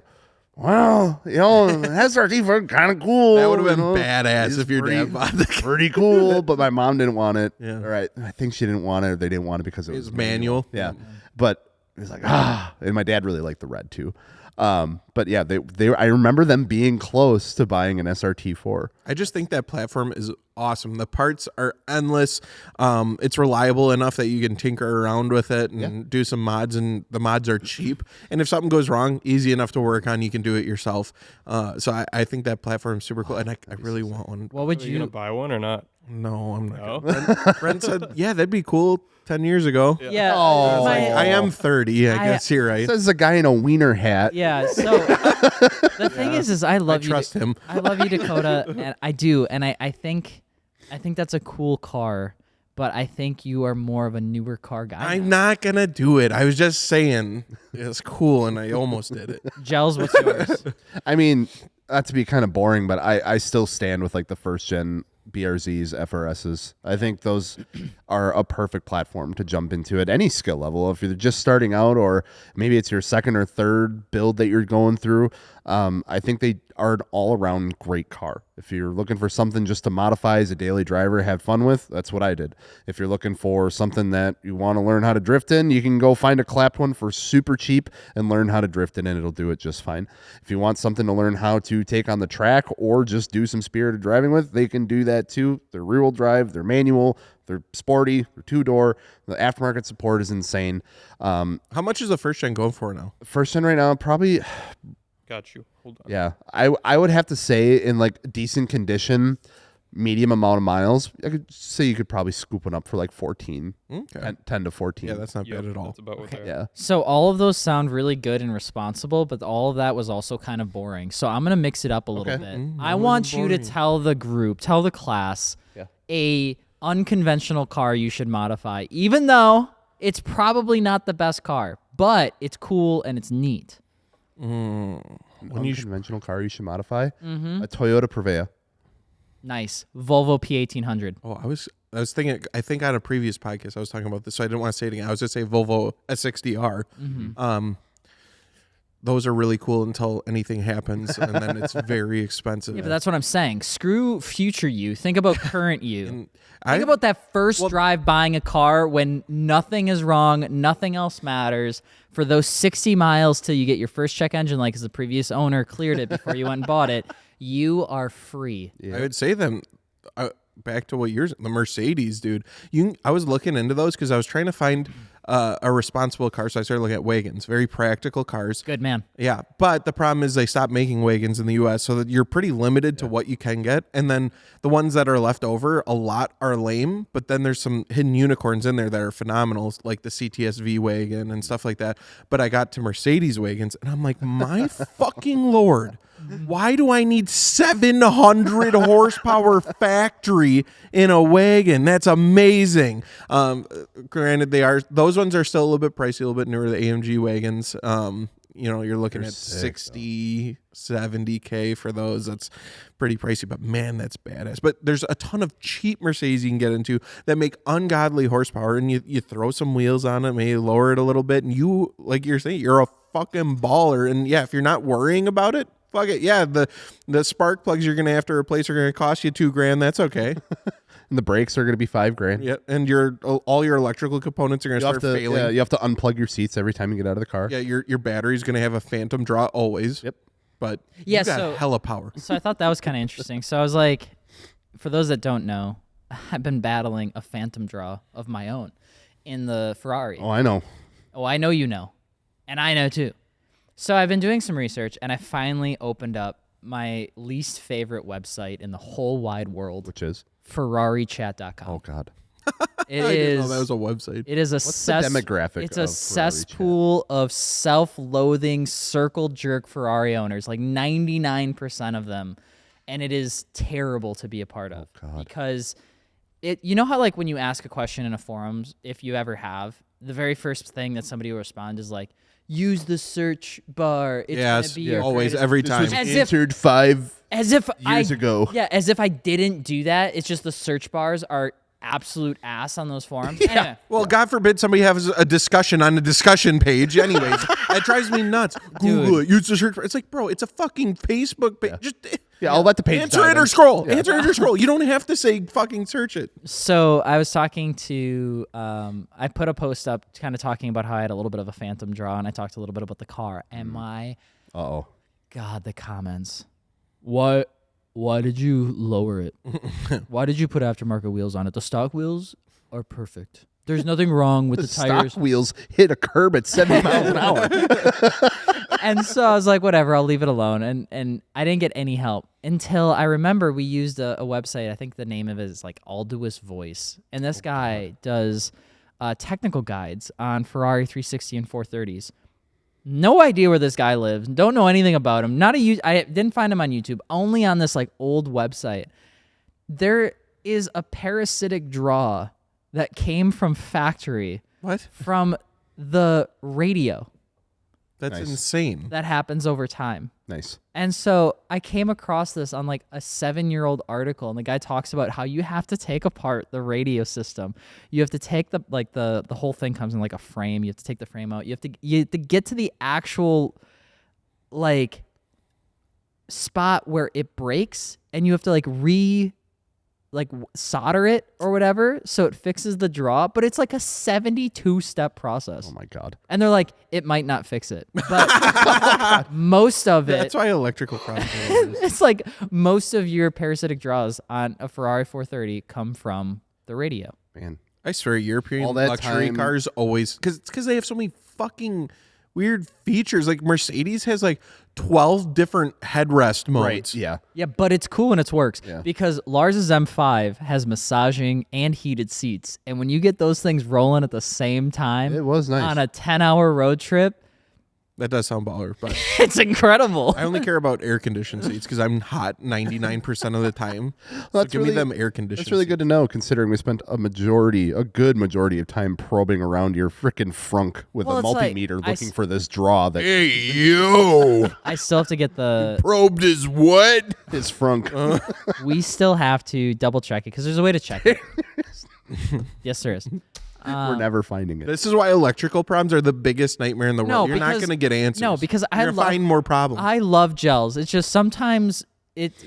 well, SRT4 kind of cool. That would have been badass badass if your dad bought the pretty cool, but my mom didn't want it. Yeah. All right. I think she didn't want it, or they didn't want it because it was manual. Yeah. But it was like, and my dad really liked the red too. But yeah, they I remember them being close to buying an SRT4. I just think that platform is awesome. The parts are endless. It's reliable enough that you can tinker around with it and do some mods, and the mods are cheap. And if something goes wrong, easy enough to work on. You can do it yourself. So I think that platform is super cool, and I really want one. What would Are you gonna buy one or not? No, I'm not. No? Brent said, yeah, that'd be cool 10 years ago. Yeah. Oh. I am 30. I guess you're right. Says a guy in a wiener hat. Yeah. So the thing is I love you. trust him. I love you, Dakota, and I do, and I think that's a cool car, but I think you are more of a newer car guy. I'm not going to do it. I was just saying it's cool, and I almost did it. Gels, what's yours? I mean, not to be kind of boring, but I still stand with like the first gen BRZs, FRSs. I think those are a perfect platform to jump into at any skill level. If you're just starting out, or maybe it's your second or third build that you're going through, I think they are an all-around great car. If you're looking for something just to modify as a daily driver, have fun with, that's what I did. If you're looking for something that you want to learn how to drift in, you can go find a clapped one for super cheap and learn how to drift in, and it'll do it just fine. If you want something to learn how to take on the track or just do some spirited driving with, they can do that too. They're rear-wheel drive, they're manual, they're sporty, they're 2-door. The aftermarket support is insane. How much is the first gen going for now? First gen right now, probably... Got you. Hold on. Yeah, I would have to say in like decent condition, medium amount of miles, I could say you could probably scoop one up for like 14, Okay. 10 to 14. Yeah, that's not bad at all. That's about what they're Yeah. So all of those sound really good and responsible, but all of that was also kind of boring. So I'm gonna mix it up a little bit. I want you to tell the group, tell the class, a unconventional car you should modify, even though it's probably not the best car, but it's cool and it's neat. Unconventional car you should modify? A Toyota Prevea. Nice. Volvo P1800. Oh, I was thinking. I think on a previous podcast I was talking about this, so I didn't want to say it again. I was going to say Volvo S60R. Those are really cool until anything happens, and then it's very expensive. Yeah, but that's what I'm saying. Screw future you. Think about current you. I- Think about that first drive buying a car when nothing is wrong, nothing else matters. For those 60 miles till you get your first check engine light because the previous owner cleared it before you went and bought it, you are free. I would say them. Back to what yours, the Mercedes, dude. I was looking into those because I was trying to find a responsible car, so I started looking at wagons, very practical cars. Good man. Yeah, but the problem is they stopped making wagons in the U.S., so that you're pretty limited to what you can get. And then the ones that are left over, a lot are lame, but then there's some hidden unicorns in there that are phenomenal, like the CTS-V wagon and stuff like that. But I got to Mercedes wagons, and I'm like, my fucking Lord, why do I need 700 horsepower factory in a wagon? That's amazing. Granted, those ones are still a little bit pricey, a little bit newer, the AMG wagons. You're looking at 60, 70K for those. That's pretty pricey, but man, that's badass. But there's a ton of cheap Mercedes you can get into that make ungodly horsepower, and you throw some wheels on it, maybe lower it a little bit, and you, like you're saying, you're a fucking baller. And yeah, if you're not worrying about it, fuck it. Yeah, the spark plugs you're gonna have to replace are gonna cost you $2,000. That's okay. And the brakes are going to be $5,000. Yeah, and all your electrical components are gonna start failing. Yeah, you have to unplug your seats every time you get out of the car. Yeah, your battery's gonna have a phantom draw always. Yep. But Yeah, you got so- hella power. So I thought that was kind of interesting. So I was like, for those that don't know, I've been battling a phantom draw of my own in the Ferrari. Oh, I know. Oh, I know you know. And I know too. So I've been doing some research, and I finally opened up my least favorite website in the whole wide world. Which is? FerrariChat.com. Oh, God. It I didn't is. know that was a website. It is a What's the demographic It's of a Ferrari cesspool of self-loathing circle jerk Ferrari owners, like 99% of them, and it is terrible to be a part of because it. You know how like when you ask a question in a forums, if you ever have, the very first thing that somebody will respond is like, "Use the search bar." It's Yes, gonna be your always, greatest-" every This time. was As if- answered 5 As if years ago. Yeah, as if I didn't do that. It's just the search bars are absolute ass on those forums. Anyway. Well, God forbid somebody has a discussion on a discussion page. Anyways, that drives me nuts. Google it. Use the search bar. It's like, bro, it's a fucking Facebook page. Just Yeah, I'll let the page answer dive it or in. scroll. Yeah. Answer it or scroll. You don't have to say fucking search it. So I was talking to, I put a post up kind of talking about how I had a little bit of a phantom draw, and I talked a little bit about the car. And my, Uh-oh. God, the comments. Why did you lower it? Why did you put aftermarket wheels on it? The stock wheels are perfect. There's nothing wrong with the tires. Stock wheels hit a curb at 70 miles an hour. And so I was like, whatever, I'll leave it alone. And I didn't get any help until I remember we used a website. I think the name of it is like Alduous Voice. And this guy does technical guides on Ferrari 360 and 430s. No idea where this guy lives. Don't know anything about him. I didn't find him on YouTube. Only on this like old website. There is a parasitic draw that came from factory. What? From the radio. That's Nice. insane. That happens over time. Nice. And so I came across this on like a 7-year-old article, and the guy talks about how you have to take apart the radio system. You have to take the whole thing comes in like a frame. You have to take the frame out. You have to get to the actual like spot where it breaks, and you have to solder it or whatever so it fixes the draw, but it's like a 72-step process. Oh, my God. And they're like, it might not fix it, but most of it, That's why electrical problems. it's like most of your parasitic draws on a Ferrari 430 come from the radio. Man. I swear, European All that luxury time- cars always because they have so many fucking weird features. Like Mercedes has like 12 different headrest modes. Right. Yeah. Yeah, but it's cool and it works Yeah. because Lars's M5 has massaging and heated seats. And when you get those things rolling at the same time It was nice. on a 10-hour road trip, That does sound baller, but it's incredible. I only care about air conditioned seats because I'm hot 99% of the time. So That's give me really- them air conditioned. That's really good to know, considering we spent a good majority of time probing around your frickin' frunk with Well, a it's like, multimeter I looking s- for this draw that Hey yo, I still have to get the. probed is what? is frunk. We still have to double check it because there's a way to check it. Yes, there is. We're never finding it. This is why electrical problems are the biggest nightmare in the No, world. You're not because- going to get answers. no, because I You're gonna love- find more problems. I love gels. It's just sometimes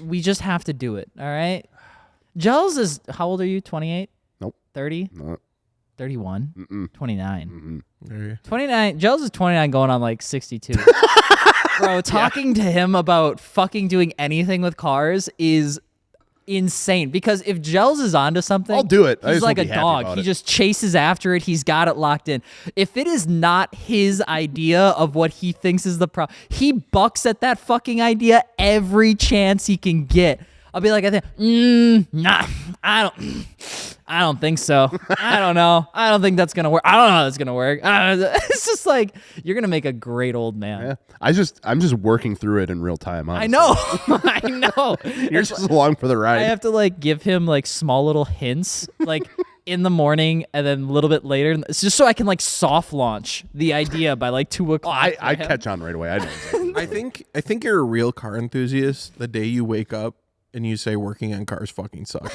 we just have to do it. All right. Gels is how old are you? 28? Nope. 30? No. 31? 29. There you- 29. Gels is 29 going on like 62. Bro, talking to him about fucking doing anything with cars is insane because if Gels is onto something, I'll do it. I He's just like a won't be happy dog. about He it. just chases after it. He's got it locked in. If it is not his idea of what he thinks is the problem, he bucks at that fucking idea every chance he can get. I'll be like, nah, I don't think so. I don't know. I don't think that's gonna work. I don't know how that's gonna work. It's just like you're gonna make a great old man. Yeah. I'm just working through it in real time. I Honestly. know. I know. You're just along for the I ride. have to like give him like small little hints, like in the morning and then a little bit later. It's just so I can like soft launch the idea by like 2 o'clock. I catch on right away. I know. Exactly. I think you're a real car enthusiast the day you wake up and you say working on cars fucking sucks.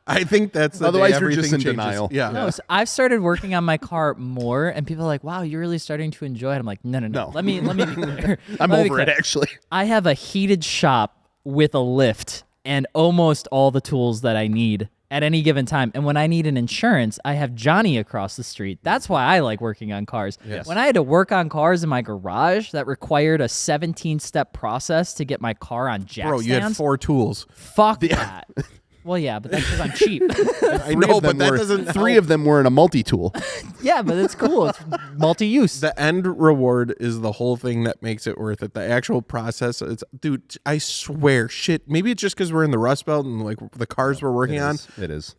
I think that's the Otherwise day you're just everything in changes. denial. Yeah. No, so I've started working on my car more, and people are like, "Wow, you're really starting to enjoy it." I'm like, "No. No. Let me be clear. I'm Let me be over it clear. actually. I have a heated shop with a lift and almost all the tools that I need at any given time. And when I need an insurance, I have Johnny across the street. That's why I like working on cars. Yes. When I had to work on cars in my garage, that required a 17-step process to get my car on jack Bro, you had stands. 4 tools. Fuck that. Well, yeah, but that's because I'm cheap. I know, but that doesn't. Three of them were in a multi-tool. Yeah, but it's cool. It's multi-use. The end reward is the whole thing that makes it worth it. The actual process, dude, I swear, shit. Maybe it's just because we're in the Rust Belt and like the cars we're working on. It is.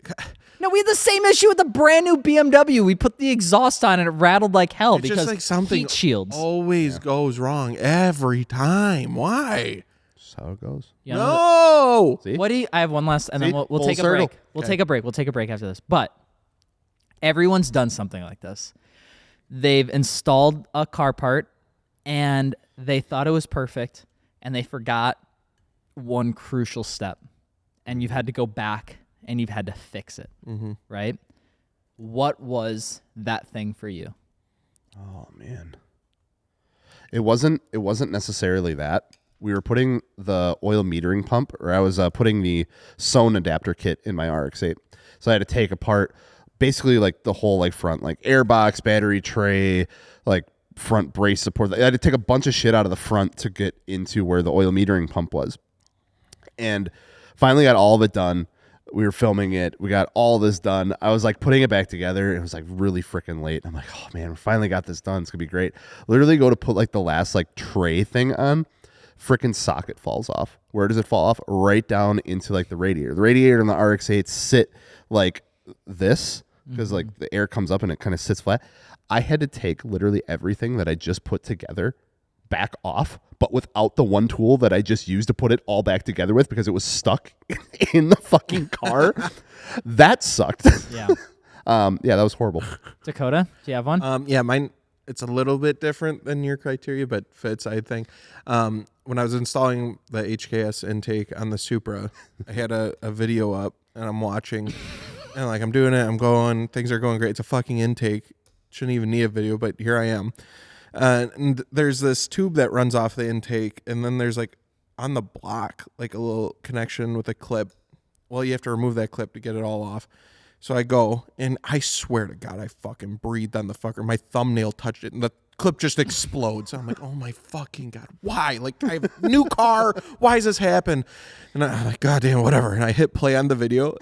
No, we had the same issue with the brand new BMW. We put the exhaust on and it rattled like hell It's because just like something heat shields. always goes wrong every time. Why? That's how it goes. You know, No. See? What do you? I have one last, and See? then we'll Full take a circle. break. We'll take a break. We'll take a break after this. But everyone's done something like this. They've installed a car part, and they thought it was perfect, and they forgot one crucial step, and you've had to go back and you've had to fix it. Right? What was that thing for you? Oh man. It wasn't necessarily that. We were putting the oil metering pump, or I was putting the sewn adapter kit in my RX-8. So I had to take apart basically like the whole like front, like airbox, battery tray, like front brace support. I had to take a bunch of shit out of the front to get into where the oil metering pump was. And finally got all of it done. We were filming it. We got all this done. I was like putting it back together. It was like really freaking late. I'm like, oh man, we finally got this done. It's gonna be great. Literally go to put like the last like tray thing on. Freaking socket falls off. Where does it fall off? Right down into like the radiator. The radiator and the RX-8 sit like this because like the air comes up and it kind of sits flat. I had to take literally everything that I just put together back off, but without the one tool that I just used to put it all back together with because it was stuck in the fucking car. That sucked. Yeah. Yeah, that was horrible. Dakota, do you have one? Yeah, mine. It's a little bit different than your criteria, but fits, I think. When I was installing the HKS intake on the Supra, I had a video up, and I'm watching, and like I'm doing it, I'm going, things are going great. It's a fucking intake. Shouldn't even need a video, but here I am. And there's this tube that runs off the intake, and then there's like on the block, like a little connection with a clip. Well, you have to remove that clip to get it all off. So I go, and I swear to God, I fucking breathed on the fucker. My thumbnail touched it, and the clip just explodes. I'm like, oh my fucking God, why? Like, I have a new car. Why does this happen? And I'm like, God damn, whatever. And I hit play on the video,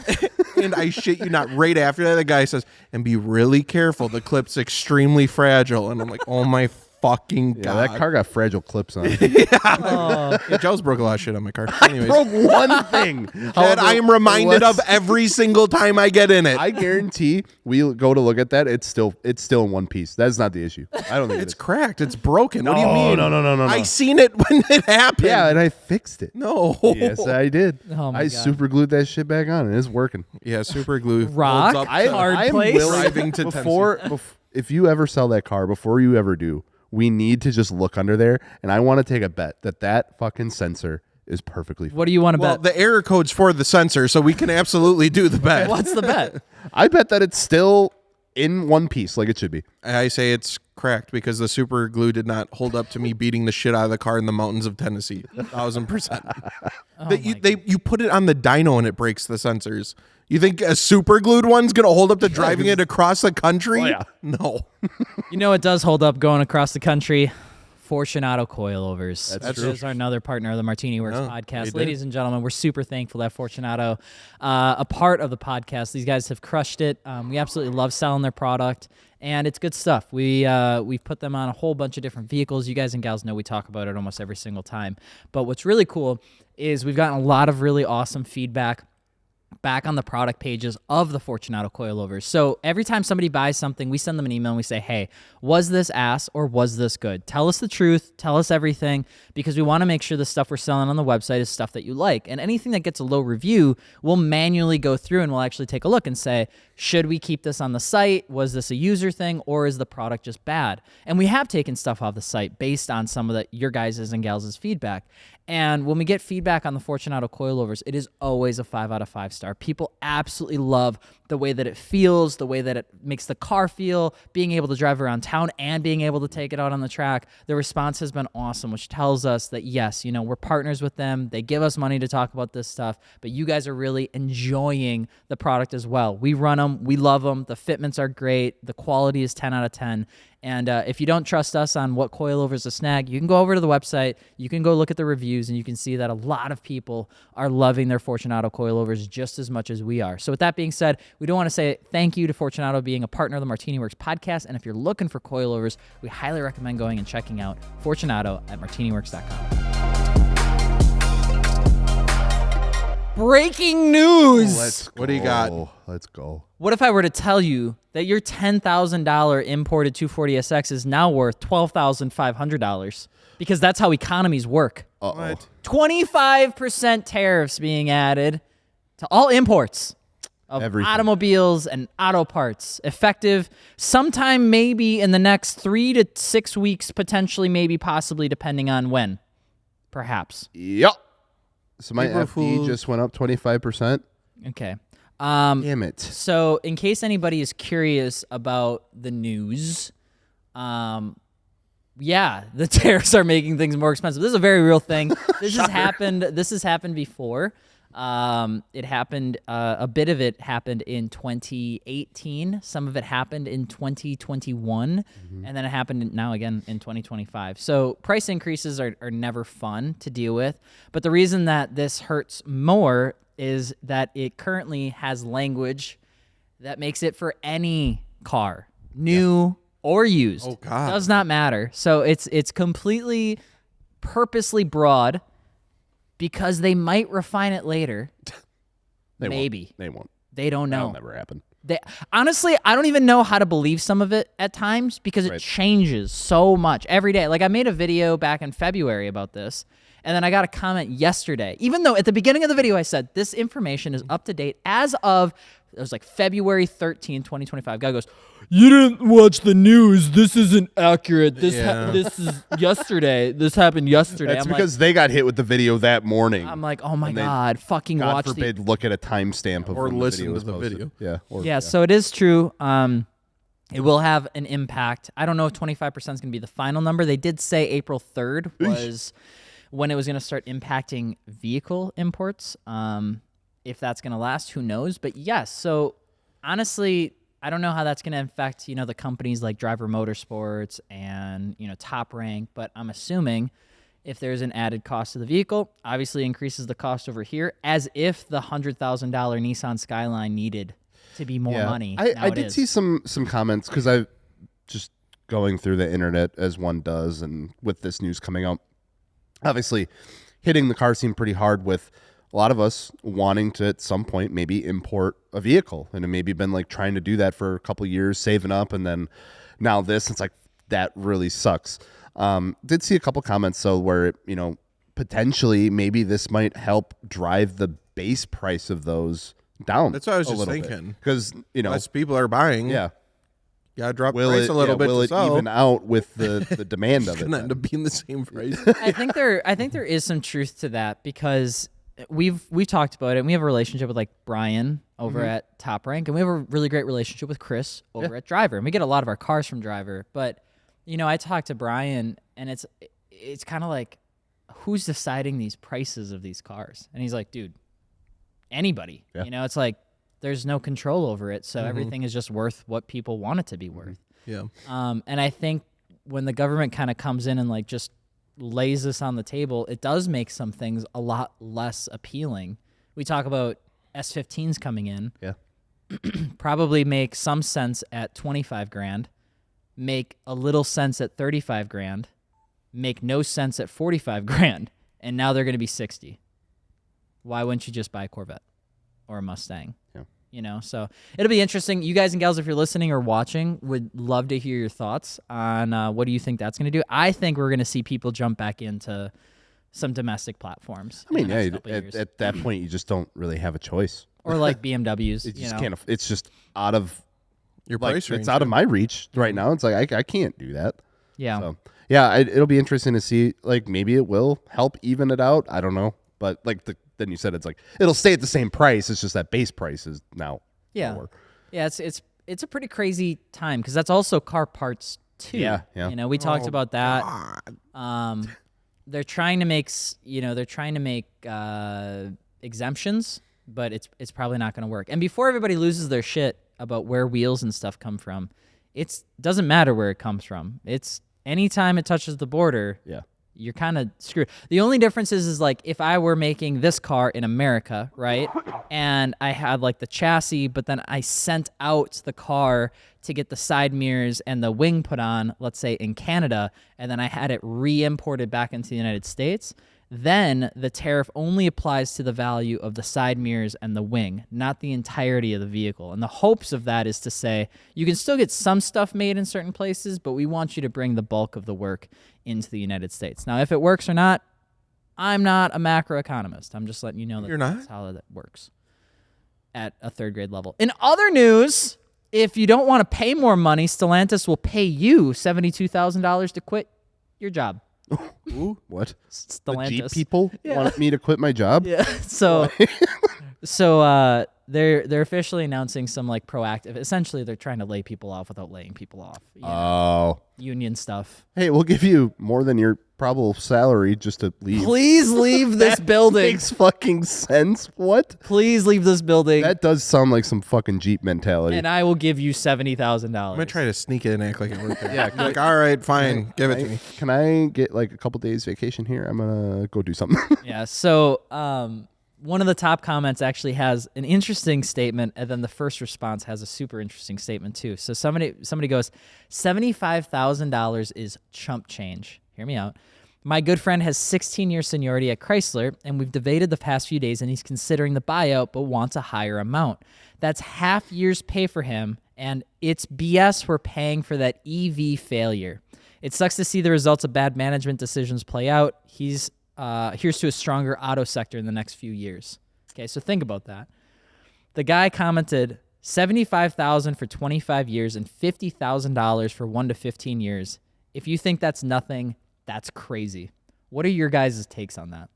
and I shit you not, right after that, the guy says, and be really careful. The clip's extremely fragile. And I'm like, oh my fucking God. Yeah, that car got fragile clips on it. Yeah, Joe's broke a lot of shit on my car. Anyways, Broke one thing that I am reminded of every single time I get in it. I guarantee we go to look at that. It's still in one piece. That's not the issue. I don't think It's cracked. It's broken. What do you No, mean? no. I seen it when it happened. Yeah, and I fixed it. No. Yes, I did. Oh my I God. super glued that shit back on, and it's working. Yeah, super glue. Rock? holds up I- to- hard I'm place. willing Driving to if you ever sell that car, before you ever do, we need to just look under there, and I want to take a bet that fucking sensor is perfectly fine. What do you want to Well, bet? the error code's for the sensor, so we can absolutely do the bet. What's the bet? I bet that it's still in one piece like it should be. I say it's cracked because the super glue did not hold up to me beating the shit out of the car in the mountains of Tennessee. 1,000%. You put it on the dyno and it breaks the sensors. You think a super glued one's gonna hold up to driving it across the country? Oh, yeah. No. You know it does hold up going across the country. Fortunato coilovers. That's Which is another partner of the MartiniWorks No, podcast. they did. Ladies and gentlemen, we're super thankful that Fortunato, a part of the podcast. These guys have crushed it. We absolutely love selling their product, and it's good stuff. We've put them on a whole bunch of different vehicles. You guys and gals know we talk about it almost every single time. But what's really cool is we've gotten a lot of really awesome feedback back on the product pages of the Fortunato coilovers. So every time somebody buys something, we send them an email and we say, hey, was this ass or was this good? Tell us the truth. Tell us everything, because we want to make sure the stuff we're selling on the website is stuff that you like. And anything that gets a low review, we'll manually go through and we'll actually take a look and say, should we keep this on the site? Was this a user thing, or is the product just bad? And we have taken stuff off the site based on some of your guys' and gals' feedback. And when we get feedback on the Fortunato coilovers, it is always a 5 out of 5 star. People absolutely love the way that it feels, the way that it makes the car feel, being able to drive around town and being able to take it out on the track. The response has been awesome, which tells us that, yes, we're partners with them. They give us money to talk about this stuff, but you guys are really enjoying the product as well. We run them. We love them. The fitments are great. The quality is 10 out of 10. And if you don't trust us on what coilovers to snag, you can go over to the website. You can go look at the reviews, and you can see that a lot of people are loving their Fortunato coilovers just as much as we are. So with that being said, we do want to say thank you to Fortunato being a partner of the MartiniWorks podcast. And if you're looking for coilovers, we highly recommend going and checking out Fortunato at MartiniWorks.com. Breaking news! What do you got? Let's go. What if I were to tell you that your $10,000 imported 240SX is now worth $12,500? Because that's how economies work. What? 25% tariffs being added to all imports of Everything. automobiles and auto parts, effective sometime maybe in the next 3 to 6 weeks, potentially, maybe, possibly, depending on when. Perhaps. Yep. So my April FD Fool. just went up 25%. Okay. Damn it. So, in case anybody is curious about the news, yeah, the tariffs are making things more expensive. This is a very real thing. This has happened. This has happened before. It happened. A bit of it happened in 2018. Some of it happened in 2021, and then it happened now again in 2025. So price increases are never fun to deal with. But the reason that this hurts more is that it currently has language that makes it for any car, new or used. Oh, God. Does not matter. So it's completely purposely broad because they might refine it later. Maybe. They won't. They don't That'll know. never happen. Honestly, I don't even know how to believe some of it at times because it Right. changes so much every day. Like I made a video back in February about this, and then I got a comment yesterday. Even though at the beginning of the video I said this information is up to date as of, it was like February 13, 2025. Guy goes, "You didn't watch the news. This isn't accurate. This this is yesterday. This happened yesterday." That's I'm because they got hit with the video that morning. I'm like, "Oh my And they- God, fucking God watch forbid, look at a timestamp of Or when listen the video to was the posted. video. Yeah. Or, Yeah, so it is true. It will have an impact. I don't know if 25% is going to be the final number. They did say April 3rd was when it was going to start impacting vehicle imports. If that's going to last, who knows? But yes, so honestly, I don't know how that's going to affect, the companies like Driver Motorsports and, Top Rank, but I'm assuming if there's an added cost to the vehicle, obviously increases the cost over here, as if the $100,000 Nissan Skyline needed to be more money. Now I it did is. see some comments because I just going through the internet as one does, and with this news coming out, obviously hitting the car scene pretty hard with a lot of us wanting to at some point maybe import a vehicle, and it maybe been like trying to do that for a couple years, saving up, and then now this, it's like that really sucks. Did see a couple comments though where potentially maybe this might help drive the base price of those down. That's what I was a just little thinking. because Less people are buying. yeah. Gotta drop Will price it a little bit will to it sell. even out with the demand of It's it? gonna then? end up being the same price. I think there is some truth to that because we've talked about it, and we have a relationship with like Brian over at Top Rank, and we have a really great relationship with Chris over at Driver, and we get a lot of our cars from Driver. But I talked to Brian, and it's kind of like, who's deciding these prices of these cars? And he's like, dude, anybody. Yeah. It's like there's no control over it, so everything is just worth what people want it to be worth. Yeah. And I think when the government kind of comes in and like just lays this on the table, it does make some things a lot less appealing. We talk about S15s coming in. Yeah. Probably make some sense at 25 grand, make a little sense at 35 grand, make no sense at 45 grand, and now they're going to be 60. Why wouldn't you just buy a Corvette or a Mustang? Yeah. So it'll be interesting. You guys and gals, if you're listening or watching, would love to hear your thoughts on what do you think that's going to do. I think we're going to see people jump back into some domestic platforms. I mean, in the next couple years. at that point, you just don't really have a choice. Or like BMWs. It just can't. It's just out of Your like, price range. it's out of my reach right now. It's like I can't do that. Yeah. So yeah, it'll be interesting to see. Like maybe it will help even it out. I don't know, but like then you said it's like it'll stay at the same price. It's just that base price is now lower. Yeah, it's a pretty crazy time because that's also car parts too. Yeah. We talked about that. God. They're trying to make exemptions, but it's probably not going to work. And before everybody loses their shit about where wheels and stuff come from, it doesn't matter where it comes from. It's anytime it touches the border, you're kind of screwed. The only difference is like if I were making this car in America, right, and I had like the chassis, but then I sent out the car to get the side mirrors and the wing put on, let's say in Canada, and then I had it re-imported back into the United States, then the tariff only applies to the value of the side mirrors and the wing, not the entirety of the vehicle. And the hopes of that is to say, you can still get some stuff made in certain places, but we want you to bring the bulk of the work into the United States. Now, if it works or not, I'm not a macroeconomist. I'm just letting you know that that's how that works at a third grade level. In other news, if you don't want to pay more money, Stellantis will pay you $72,000 to quit your job. Ooh, what? Stellantis. The Jeep people want me to quit my job? Yeah. So they're officially announcing some like proactive. Essentially, they're trying to lay people off without laying people off. Union stuff. Hey, we'll give you more than your probable salary just to leave. Please leave this building. Makes fucking sense. What? Please leave this building. That does sound like some fucking Jeep mentality. And I will give you $70,000. I'm gonna try to sneak it and act like it worked there. Yeah, like, all right, fine, give it to me. Can I get like a couple days vacation here? I'm gonna go do something. Yeah. So, one of the top comments actually has an interesting statement, and then the first response has a super interesting statement too. So somebody goes, $75,000 is chump change. Hear me out. My good friend has 16 years seniority at Chrysler, and we've debated the past few days, and he's considering the buyout, but wants a higher amount. That's half year's pay for him, and it's BS we're paying for that EV failure. It sucks to see the results of bad management decisions play out. Here's to a stronger auto sector in the next few years. Okay, so think about that. The guy commented $75,000 for 25 years and $50,000 for 1 to 15 years. If you think that's nothing, that's crazy. What are your guys' takes on that?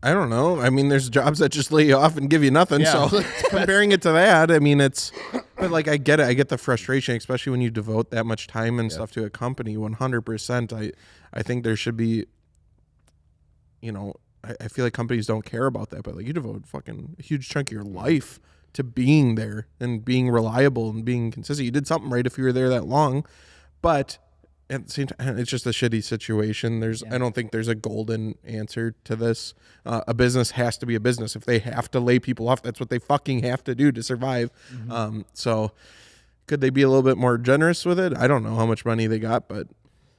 I don't know. I mean, there's jobs that just lay you off and give you nothing. Yeah. So comparing it to that, I mean, but like, I get it. I get the frustration, especially when you devote that much time and stuff to a company. 100%. I think there should be, I feel like companies don't care about that, but like you devote fucking a huge chunk of your life to being there and being reliable and being consistent. You did something right if you were there that long, but at the same time, it's just a shitty situation. I don't think there's a golden answer to this. A business has to be a business. If they have to lay people off, that's what they fucking have to do to survive. Mm-hmm. So could they be a little bit more generous with it? I don't know how much money they got, but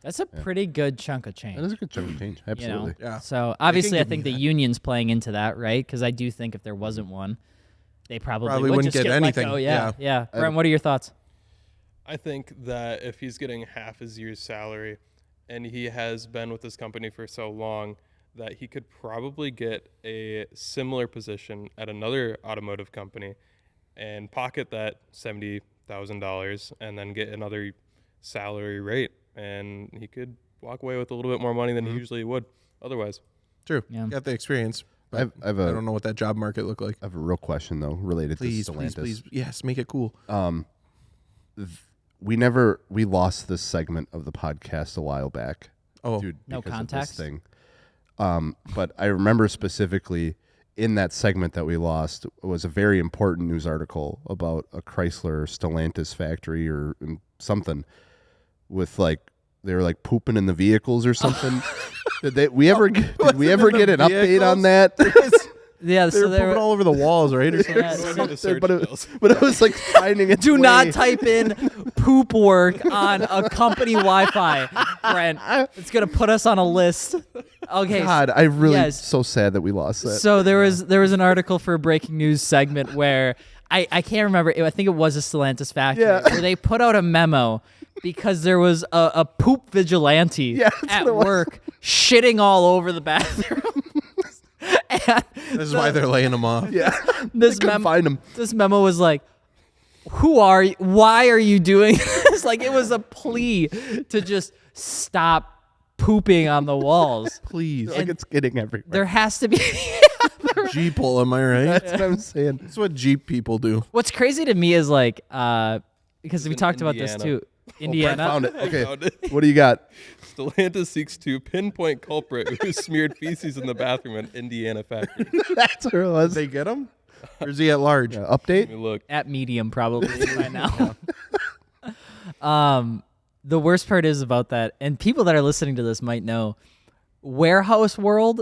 that's a pretty good chunk of change. That is a good chunk of change. Absolutely. Yeah. So obviously, I think the union's playing into that, right? Because I do think if there wasn't one, they probably wouldn't just get anything. Yeah. Brent, what are your thoughts? I think that if he's getting half his year's salary and he has been with this company for so long, that he could probably get a similar position at another automotive company and pocket that $70,000 and then get another salary rate. And he could walk away with a little bit more money than he usually would otherwise. True. Yeah. Got the experience. I don't know what that job market looked like. I have a real question, though, related to Stellantis. Please. Yes, make it cool. We lost this segment of the podcast a while back. Oh, dude, no context thing. But I remember specifically in that segment that we lost was a very important news article about a Chrysler Stellantis factory or something with like they were like pooping in the vehicles or something. Did we ever get an update on that? Yeah, they were pooping all over the walls, right? Or something. But it was like finding it. Do not type in poop work on a company Wi-Fi, Brent. It's gonna put us on a list. Okay. God, I really so sad that we lost that. So there was an article for a breaking news segment where I can't remember. I think it was a Stellantis factory where they put out a memo because there was a poop vigilante at work shitting all over the bathroom. This is why they're laying them off. Yeah, this memo was like, "Who are you? Why are you doing this?" Like it was a plea to just stop pooping on the walls. Please, like it's getting everywhere. There has to be Jeeple, am I right? That's what I'm saying. That's what Jeep people do. What's crazy to me is like, because we talked about this too. Indiana. Found it. Okay. What do you got? Stellantis seeks to pinpoint culprit who smeared feces in the bathroom at Indiana factory. That's where it was. Did they get him? Or is he at large? Yeah, Let update. me look. At medium probably right now. The worst part is about that, and people that are listening to this might know, warehouse world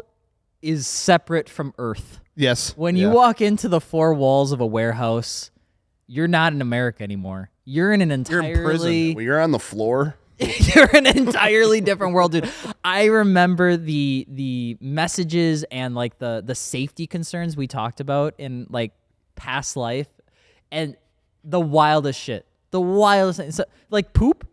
is separate from Earth. Yes. When you walk into the four walls of a warehouse, you're not in America anymore. You're in an You're in prison. entirely When you're on the floor. you're in an entirely different world, dude. I remember the messages and like the safety concerns we talked about in like past life, and the wildest shit. The wildest thing. So, like poop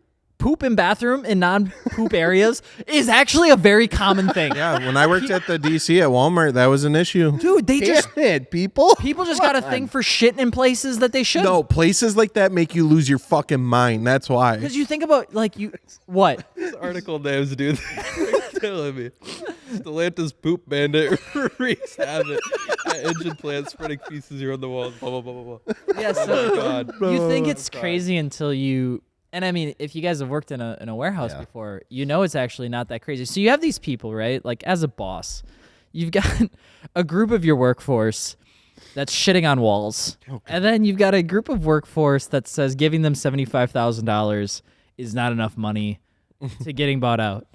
in bathroom in non-poop areas is actually a very common thing. Yeah, when I worked at the DC at Walmart, that was an issue. Dude, they just Damn it, people. people just got a thing for shitting in places that they shouldn't. No, places like that make you lose your fucking mind. That's why. Because you think about like what? This article names, dude. They're killing me. Stellantis poop bandit wreaks havoc at engine plant, spreading pieces around the walls. Blah blah blah blah blah. Yeah, Oh so my god. you think it's crazy until you. And I mean, if you guys have worked in a warehouse before, you know it's actually not that crazy. So you have these people, right? Like as a boss, you've got a group of your workforce that's shitting on walls. Okay. And then you've got a group of workforce that says giving them $75,000 is not enough money to getting bought out.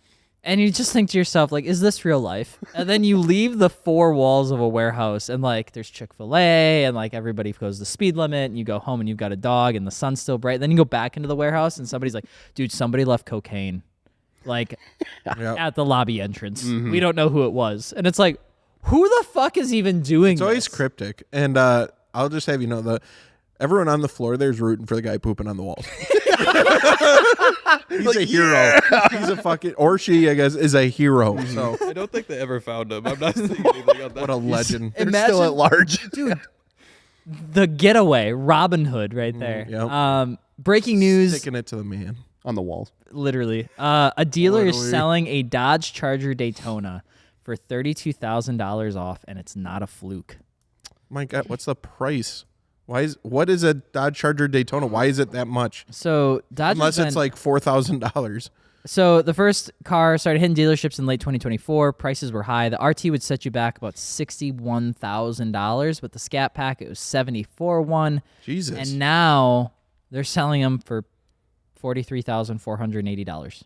And you just think to yourself, like, is this real life? And then you leave the four walls of a warehouse and, like, there's Chick-fil-A and, like, everybody goes the speed limit and you go home and you've got a dog and the sun's still bright. Then you go back into the warehouse and somebody's like, dude, somebody left cocaine, like, at the lobby entrance. We don't know who it was. And it's like, who the fuck is even doing It's always this? cryptic. And I'll just have you know, everyone on the floor there's rooting for the guy pooping on the walls. He's a hero. He's a fucking, or she, I guess, is a hero. So I don't think they ever found him. I'm not seeing anything on that. what a legend. They're Imagine- still at large. Dude, the getaway, Robin Hood right there. Yep. Breaking news. Sticking it to the man. On the walls. Literally. A dealer is Literally. selling a Dodge Charger Daytona for $32,000 off, and it's not a fluke. My God, what's the price? What is a Dodge Charger Daytona? Why is it that much? So Dodge, Unless it's like $4,000. so the first car started hitting dealerships in late 2024. Prices were high. The RT would set you back about $61,000. With the Scat Pack, it was $74,100. Jesus. And now they're selling them for $43,480.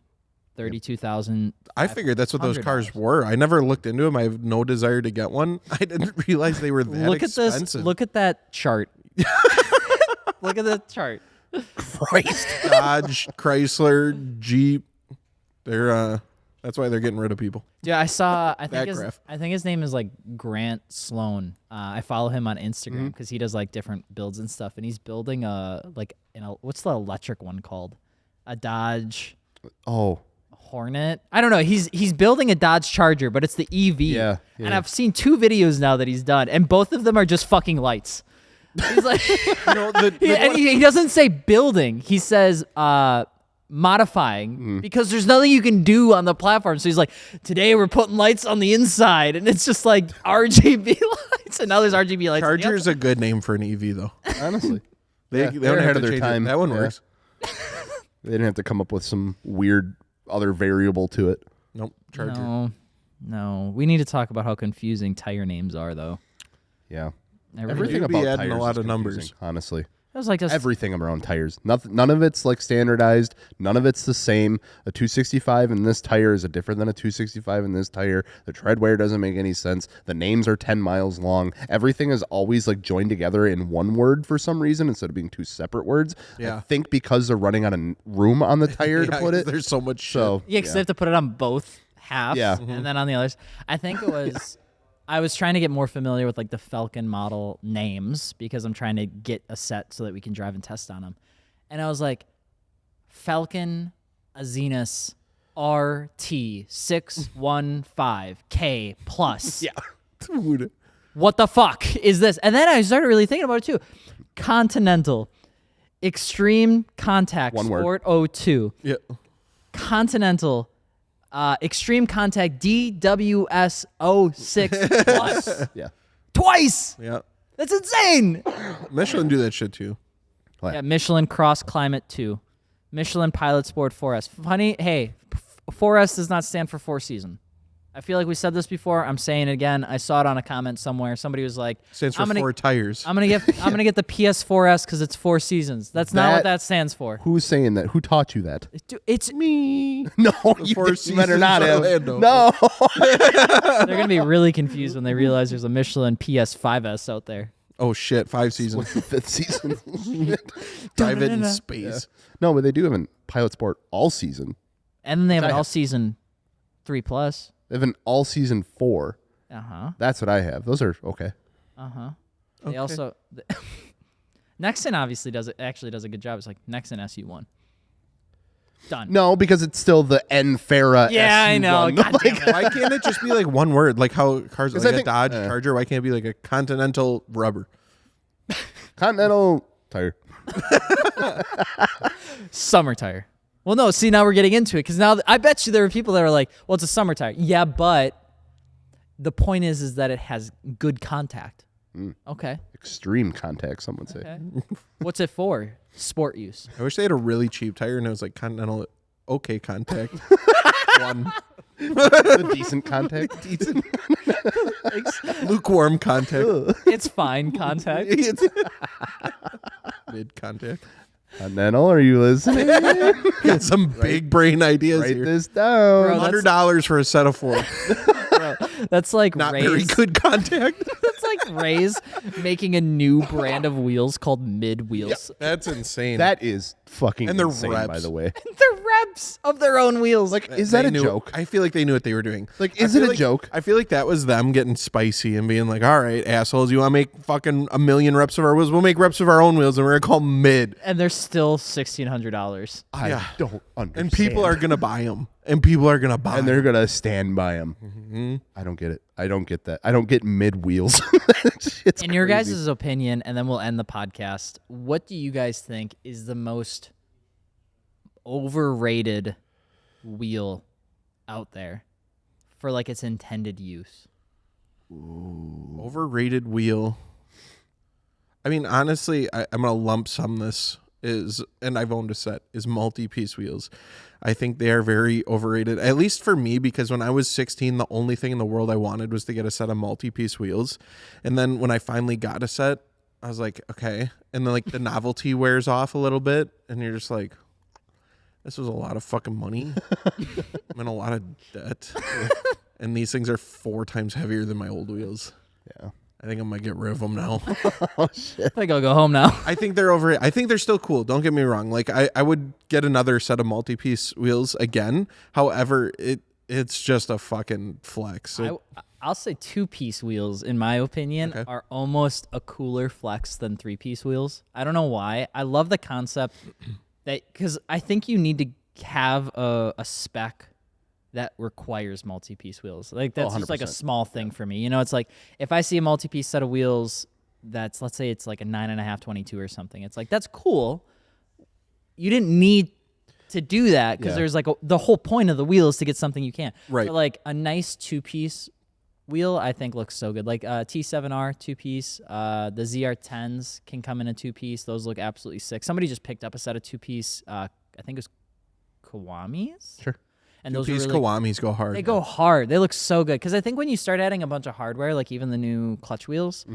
$32,000. I figured that's what those cars $100. were. I never looked into them. I have no desire to get one. I didn't realize they were that Look expensive. at this. Look at that chart. Look at the chart. Christ. Dodge, Chrysler, Jeep. They're that's why they're getting rid of people. Yeah, I saw. I That think graph. his name is like Grant Sloan. I follow him on Instagram because he does like different builds and stuff, and he's building what's the electric one called? A Dodge Oh. Hornet. I don't know. He's building a Dodge Charger, but it's the EV. Yeah, And yeah. I've seen 2 videos now that he's done, and both of them are just fucking lights. He's like, You know, he doesn't say building. He says modifying because there's nothing you can do on the platform. So he's like, today we're putting lights on the inside, and it's just like RGB lights, and now there's RGB lights. on the Charger's a good name for an EV, though. Honestly. They Yeah, don't they're have ahead to of their change it. time. That one Yeah. works. They didn't have to come up with some weird other variable to it. Nope. Charger. No. We need to talk about how confusing tire names are, though. Yeah. Everything. You'd be about adding a tires lot is of numbers. confusing, honestly. It was like this. Everything around tires. None of it's like standardized. None of it's the same. A 265 in this tire is different than a 265 in this tire. The tread wear doesn't make any sense. The names are 10 miles long. Everything is always like joined together in one word for some reason instead of being 2 separate words. Yeah. I think because they're running out of room on the tire to Yeah, put it. There's so much shit. So Yeah, because they have to put it on both halves, Yeah. and then on the others. I think it was. I was trying to get more familiar with like the Falcon model names because I'm trying to get a set so that we can drive and test on them. And I was like, Falcon Azenas RT615K plus. yeah. Dude. What the fuck is this? And then I started really thinking about it too. Continental Extreme Contact One word. Sport 02. Yeah. Continental Extreme Contact DWS06 plus Yeah. twice. Yeah. That's insane. Michelin do that shit too. Yeah, Michelin Cross Climate 2. Michelin Pilot Sport 4S. Funny, hey, 4S does not stand for 4 season. I feel like we said this before. I'm saying it again. I saw it on a comment somewhere. Somebody was like, Stands for 4 tires. I'm gonna get the PS4S because it's 4 seasons. That's not what that stands for. Who's saying that? Who taught you that? It's me. No, Four you better not have. Orlando. No. They're gonna be really confused when they realize there's a Michelin PS5S out there. Oh shit! 5 seasons. What's the 5th season? Drive it in space. No, but they do have a Pilot Sport all season. And then they have an I have. all season 3+. They have an all season 4. Uh-huh. That's what I have. Those are okay. Uh-huh. They also Nexon obviously does a good job. It's like Nexon SU1. Done. No, because it's still the Enfera. Yeah, I know. SU1. God damn it. Why can't it just be like one word? Like how cars like I a think- Dodge Charger. Why can't it be like a Continental rubber? Continental tire. Summer tire. Well, no. See, now we're getting into it because now I bet you there are people that are like, "Well, it's a summer tire." Yeah, but the point is that it has good contact. Okay. Extreme contact, some would say. Okay. What's it for? Sport use. I wish they had a really cheap tire and it was like Continental. Okay, contact. One The decent contact. decent. Lukewarm contact. It's fine contact. It's mid contact. Continental, are you listening? Got some big brain ideas Write here. this down. Bro, $100 for a set of 4. Bro, that's like Not Ray's. very good contact. That's like Ray's making a new brand of wheels called Mid Wheels. That's insane. That is fucking And they're insane, reps. by the way. They're reps of their own wheels. Like, is that They a knew- joke? I feel like they knew what they were doing. Like, I is it feel a like- joke? I feel like that was them getting spicy and being like, all right, assholes, you want to make fucking 1 million reps of our wheels? We'll make reps of our own wheels and we're going to call them mid. and they're still $1,600. I Yeah. don't understand. And people are going to buy them. And people are going to buy and 'em. they're gonna stand by them. Mm-hmm. I don't get it. I don't get that. I don't get mid wheels. It's In your crazy. guys' opinion, and then we'll end the podcast, what do you guys think is the most overrated wheel out there for like its intended use? Overrated wheel. I mean, honestly, I'm going to lump sum this is, and I've owned a set, is multi-piece wheels. I think they are very overrated, at least for me, because when I was 16, the only thing in the world I wanted was to get a set of multi-piece wheels. And then when I finally got a set, I was like, okay. And then like the novelty wears off a little bit and you're just like, this was a lot of fucking money. I'm in a lot of debt. And these things are 4 times heavier than my old wheels. Yeah. I think I might get rid of them now. I think I'll go home now. I think they're over. I think they're still cool. Don't get me wrong. Like I would get another set of multi-piece wheels again. However, it's just a fucking flex. I'll say 2-piece wheels, in my opinion, Okay. are almost a cooler flex than 3-piece wheels. I don't know why. I love the concept that because I think you need to have a spec that requires multi-piece wheels. Like that's just like a 100%. small thing for me. You know, it's like if I see a multi-piece set of wheels that's, let's say it's like a 9.5 22 or something. It's like, that's cool. You didn't need to do that because Yeah. there's like the whole point of the wheel is to get something you can't. Right. But like a nice 2-piece wheel, I think looks so good. Like T7R 2-piece, the ZR10s can come in a 2-piece. Those look absolutely sick. Somebody just picked up a set of 2-piece. I think it was Kiwamis. Sure. And those are These really, Kiwamis go hard. they go hard. They look so good because I think when you start adding a bunch of hardware, like even the new clutch wheels,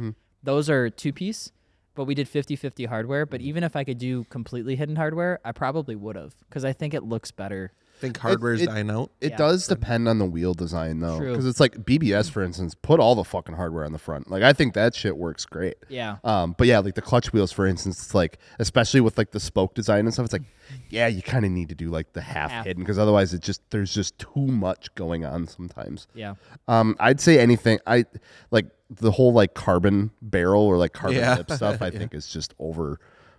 those are 2-piece. But we did 50-50 hardware. But even if I could do completely hidden hardware, I probably would have because I think it looks better. I think hardware's it- dying out. It Yeah. does depend on the wheel design, though. True. Because it's like BBS, for instance, put all the fucking hardware on the front. Like, I think that shit works great. Yeah. But yeah, like the clutch wheels, for instance, it's like, especially with like the spoke design and stuff, it's like, yeah, you kind of need to do like the half hidden because otherwise there's just too much going on sometimes. Yeah. I'd say anything. I like the whole like carbon barrel or like carbon Yeah. lip stuff. I think is just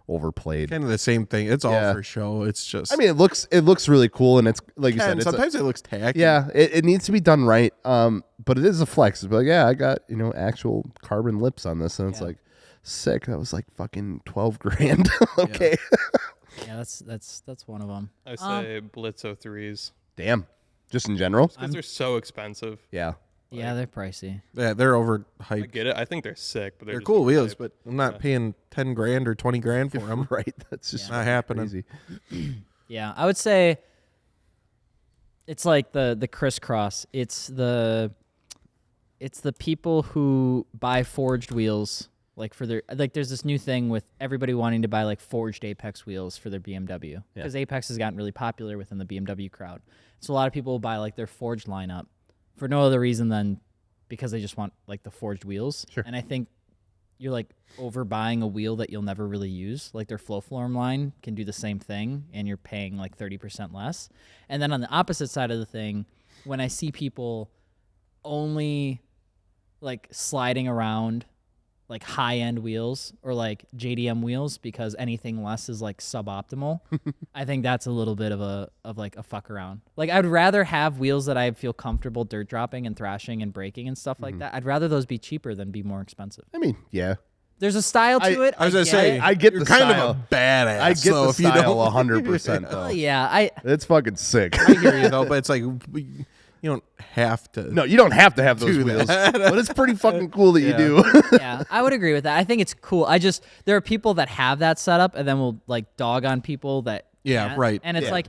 overplayed. Kind of the same thing. It's all Yeah. for show. It's just. I mean, it looks really cool, and it's like you said, and it's sometimes it looks tacky. yeah, it needs to be done right. But it is a flex. It's like, yeah, I got actual carbon lips on this, and it's Yeah. like sick. That was like fucking 12 grand. Okay, Yeah, that's one of them. I say Blitz 03s damn. Just in general, because they're so expensive. yeah. Yeah, they're pricey. Yeah, they're I overhyped. get it. I think they're sick, but They're just cool wheels, overhyped. but I'm not paying 10 grand or 20 grand for them. Right. That's just Not happening. crazy. Yeah, I would say It's like the crisscross. It's the people who buy forged wheels, like for their, like there's this new thing with everybody wanting to buy like forged Apex wheels for their BMW because Apex has gotten really popular within the BMW crowd. So a lot of people will buy like their forged lineup for no other reason than because they just want like the forged wheels. Sure. And I think you're like overbuying a wheel that you'll never really use. Like their Flowform line can do the same thing and you're paying like 30% less. And then on the opposite side of the thing, when I see people only like sliding around like high-end wheels or like JDM wheels because anything less is like suboptimal, I think that's a little bit of a fuck around. Like I'd rather have wheels that I feel comfortable dirt dropping and thrashing and braking and stuff like that. I'd rather those be cheaper than be more expensive. I mean, yeah. There's a style to it. I was gonna say, I get you're the kind style. of a badass. I get so the if you style don't, 100% though. Yeah, It's fucking sick. I hear you though, but it's like you don't have to. No, you don't have to have those Do wheels, that. but it's pretty fucking cool that you do. yeah, I would agree with that. I think it's cool. There are people that have that setup and then will like dog on people that Yeah, can't. right. And it's like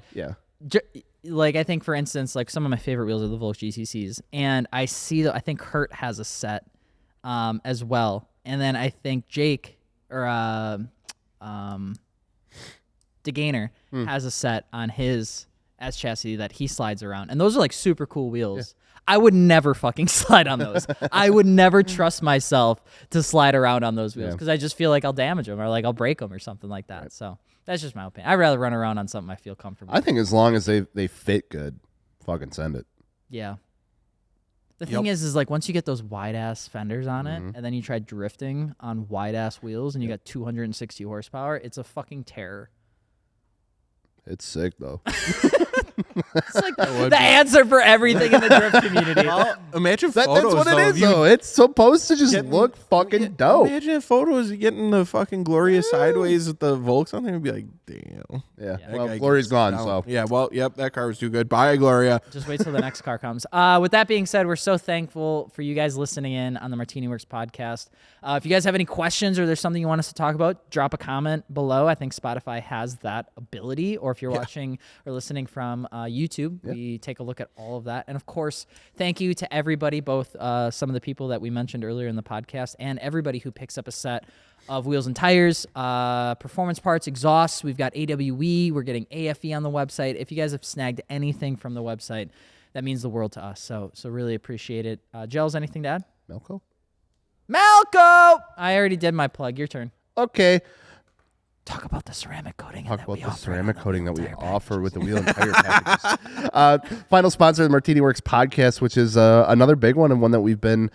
like I think for instance, like some of my favorite wheels are the Volk GCCs, and I think Hurt has a set as well, and then I think Jake or DeGainer has a set on his S chassis that he slides around, and those are like super cool wheels. I would never fucking slide on those. I would never trust myself to slide around on those wheels because I just feel like I'll damage them or like I'll break them or something like that. Right. So that's just my opinion. I'd rather run around on something I feel comfortable I think as long as they fit good, fucking send it. Yeah. The thing is like once you get those wide ass fenders on it and then you try drifting on wide ass wheels and you got 260 horsepower, it's a fucking terror. It's sick though. It's like the answer for everything in the drift community. Well, imagine photos. That's what though, it of is you though. It's supposed to just look fucking dope. Imagine photos of getting the fucking Gloria sideways with the Volk something and be like, damn. Yeah. That Well, guy Gloria's gets gone, down. so. Yeah, well, yep, that car was too good. Bye, Gloria. Just wait till the next car comes. With that being said, we're so thankful for you guys listening in on the MartiniWorks podcast. If you guys have any questions or there's something you want us to talk about, drop a comment below. I think Spotify has that ability. Or if you're watching or listening from YouTube, we take a look at all of that. And of course, thank you to everybody, both some of the people that we mentioned earlier in the podcast and everybody who picks up a set of wheels and tires, performance parts, exhausts. We've got AWE. We're getting AFE on the website. If you guys have snagged anything from the website, that means the world to us. So really appreciate it. Gels, anything to add? Malco? Malco! I already did my plug. Your turn. Okay. Talk about the ceramic coating. Talk about the ceramic coating that we offer with the wheel and tire packages. Final sponsor of the MartiniWorks podcast, which is another big one and one that we've been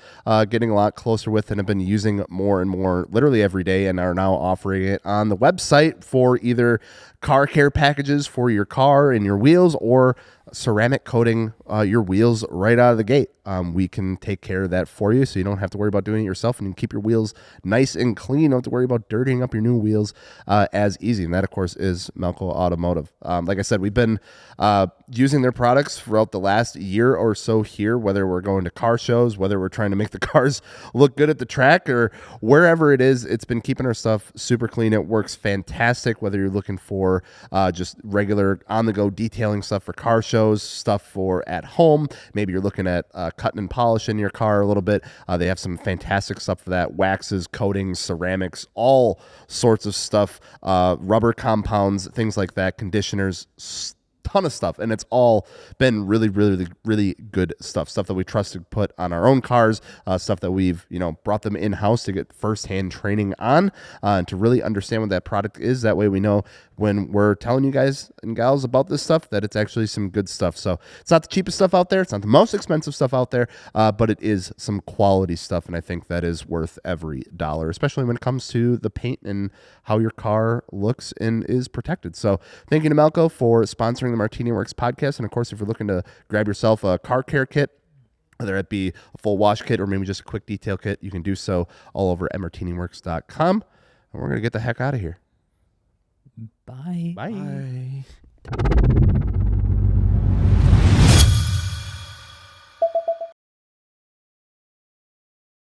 getting a lot closer with and have been using more and more literally every day and are now offering it on the website for either car care packages for your car and your wheels or ceramic coating your wheels right out of the gate. We can take care of that for you so you don't have to worry about doing it yourself and you can keep your wheels nice and clean. You don't have to worry about dirtying up your new wheels as easy. And that, of course, is Malco Automotive. Like I said, we've been using their products throughout the last year or so here, whether we're going to car shows, whether we're trying to make the cars look good at the track or wherever it is. It's been keeping our stuff super clean. It works fantastic, whether you're looking for just regular on-the-go detailing stuff for car shows, stuff for at home. Maybe you're looking at cutting and polishing your car a little bit. They have some fantastic stuff for that. Waxes, coatings, ceramics, all sorts of stuff, rubber compounds, things like that, conditioners, ton of stuff, and it's all been really, really, really good stuff that we trust to put on our own cars, stuff that we've brought them in-house to get first-hand training on and to really understand what that product is. That way we know when we're telling you guys and gals about this stuff that it's actually some good stuff. So it's not the cheapest stuff out there, it's not the most expensive stuff out there, but it is some quality stuff, and I think that is worth every dollar, especially when it comes to the paint and how your car looks and is protected. So thank you to Malco for sponsoring the MartiniWorks podcast. And of course, if you're looking to grab yourself a car care kit, whether it be a full wash kit or maybe just a quick detail kit, you can do so all over at MartiniWorks.com. And we're going to get the heck out of here. Bye. Bye. Bye.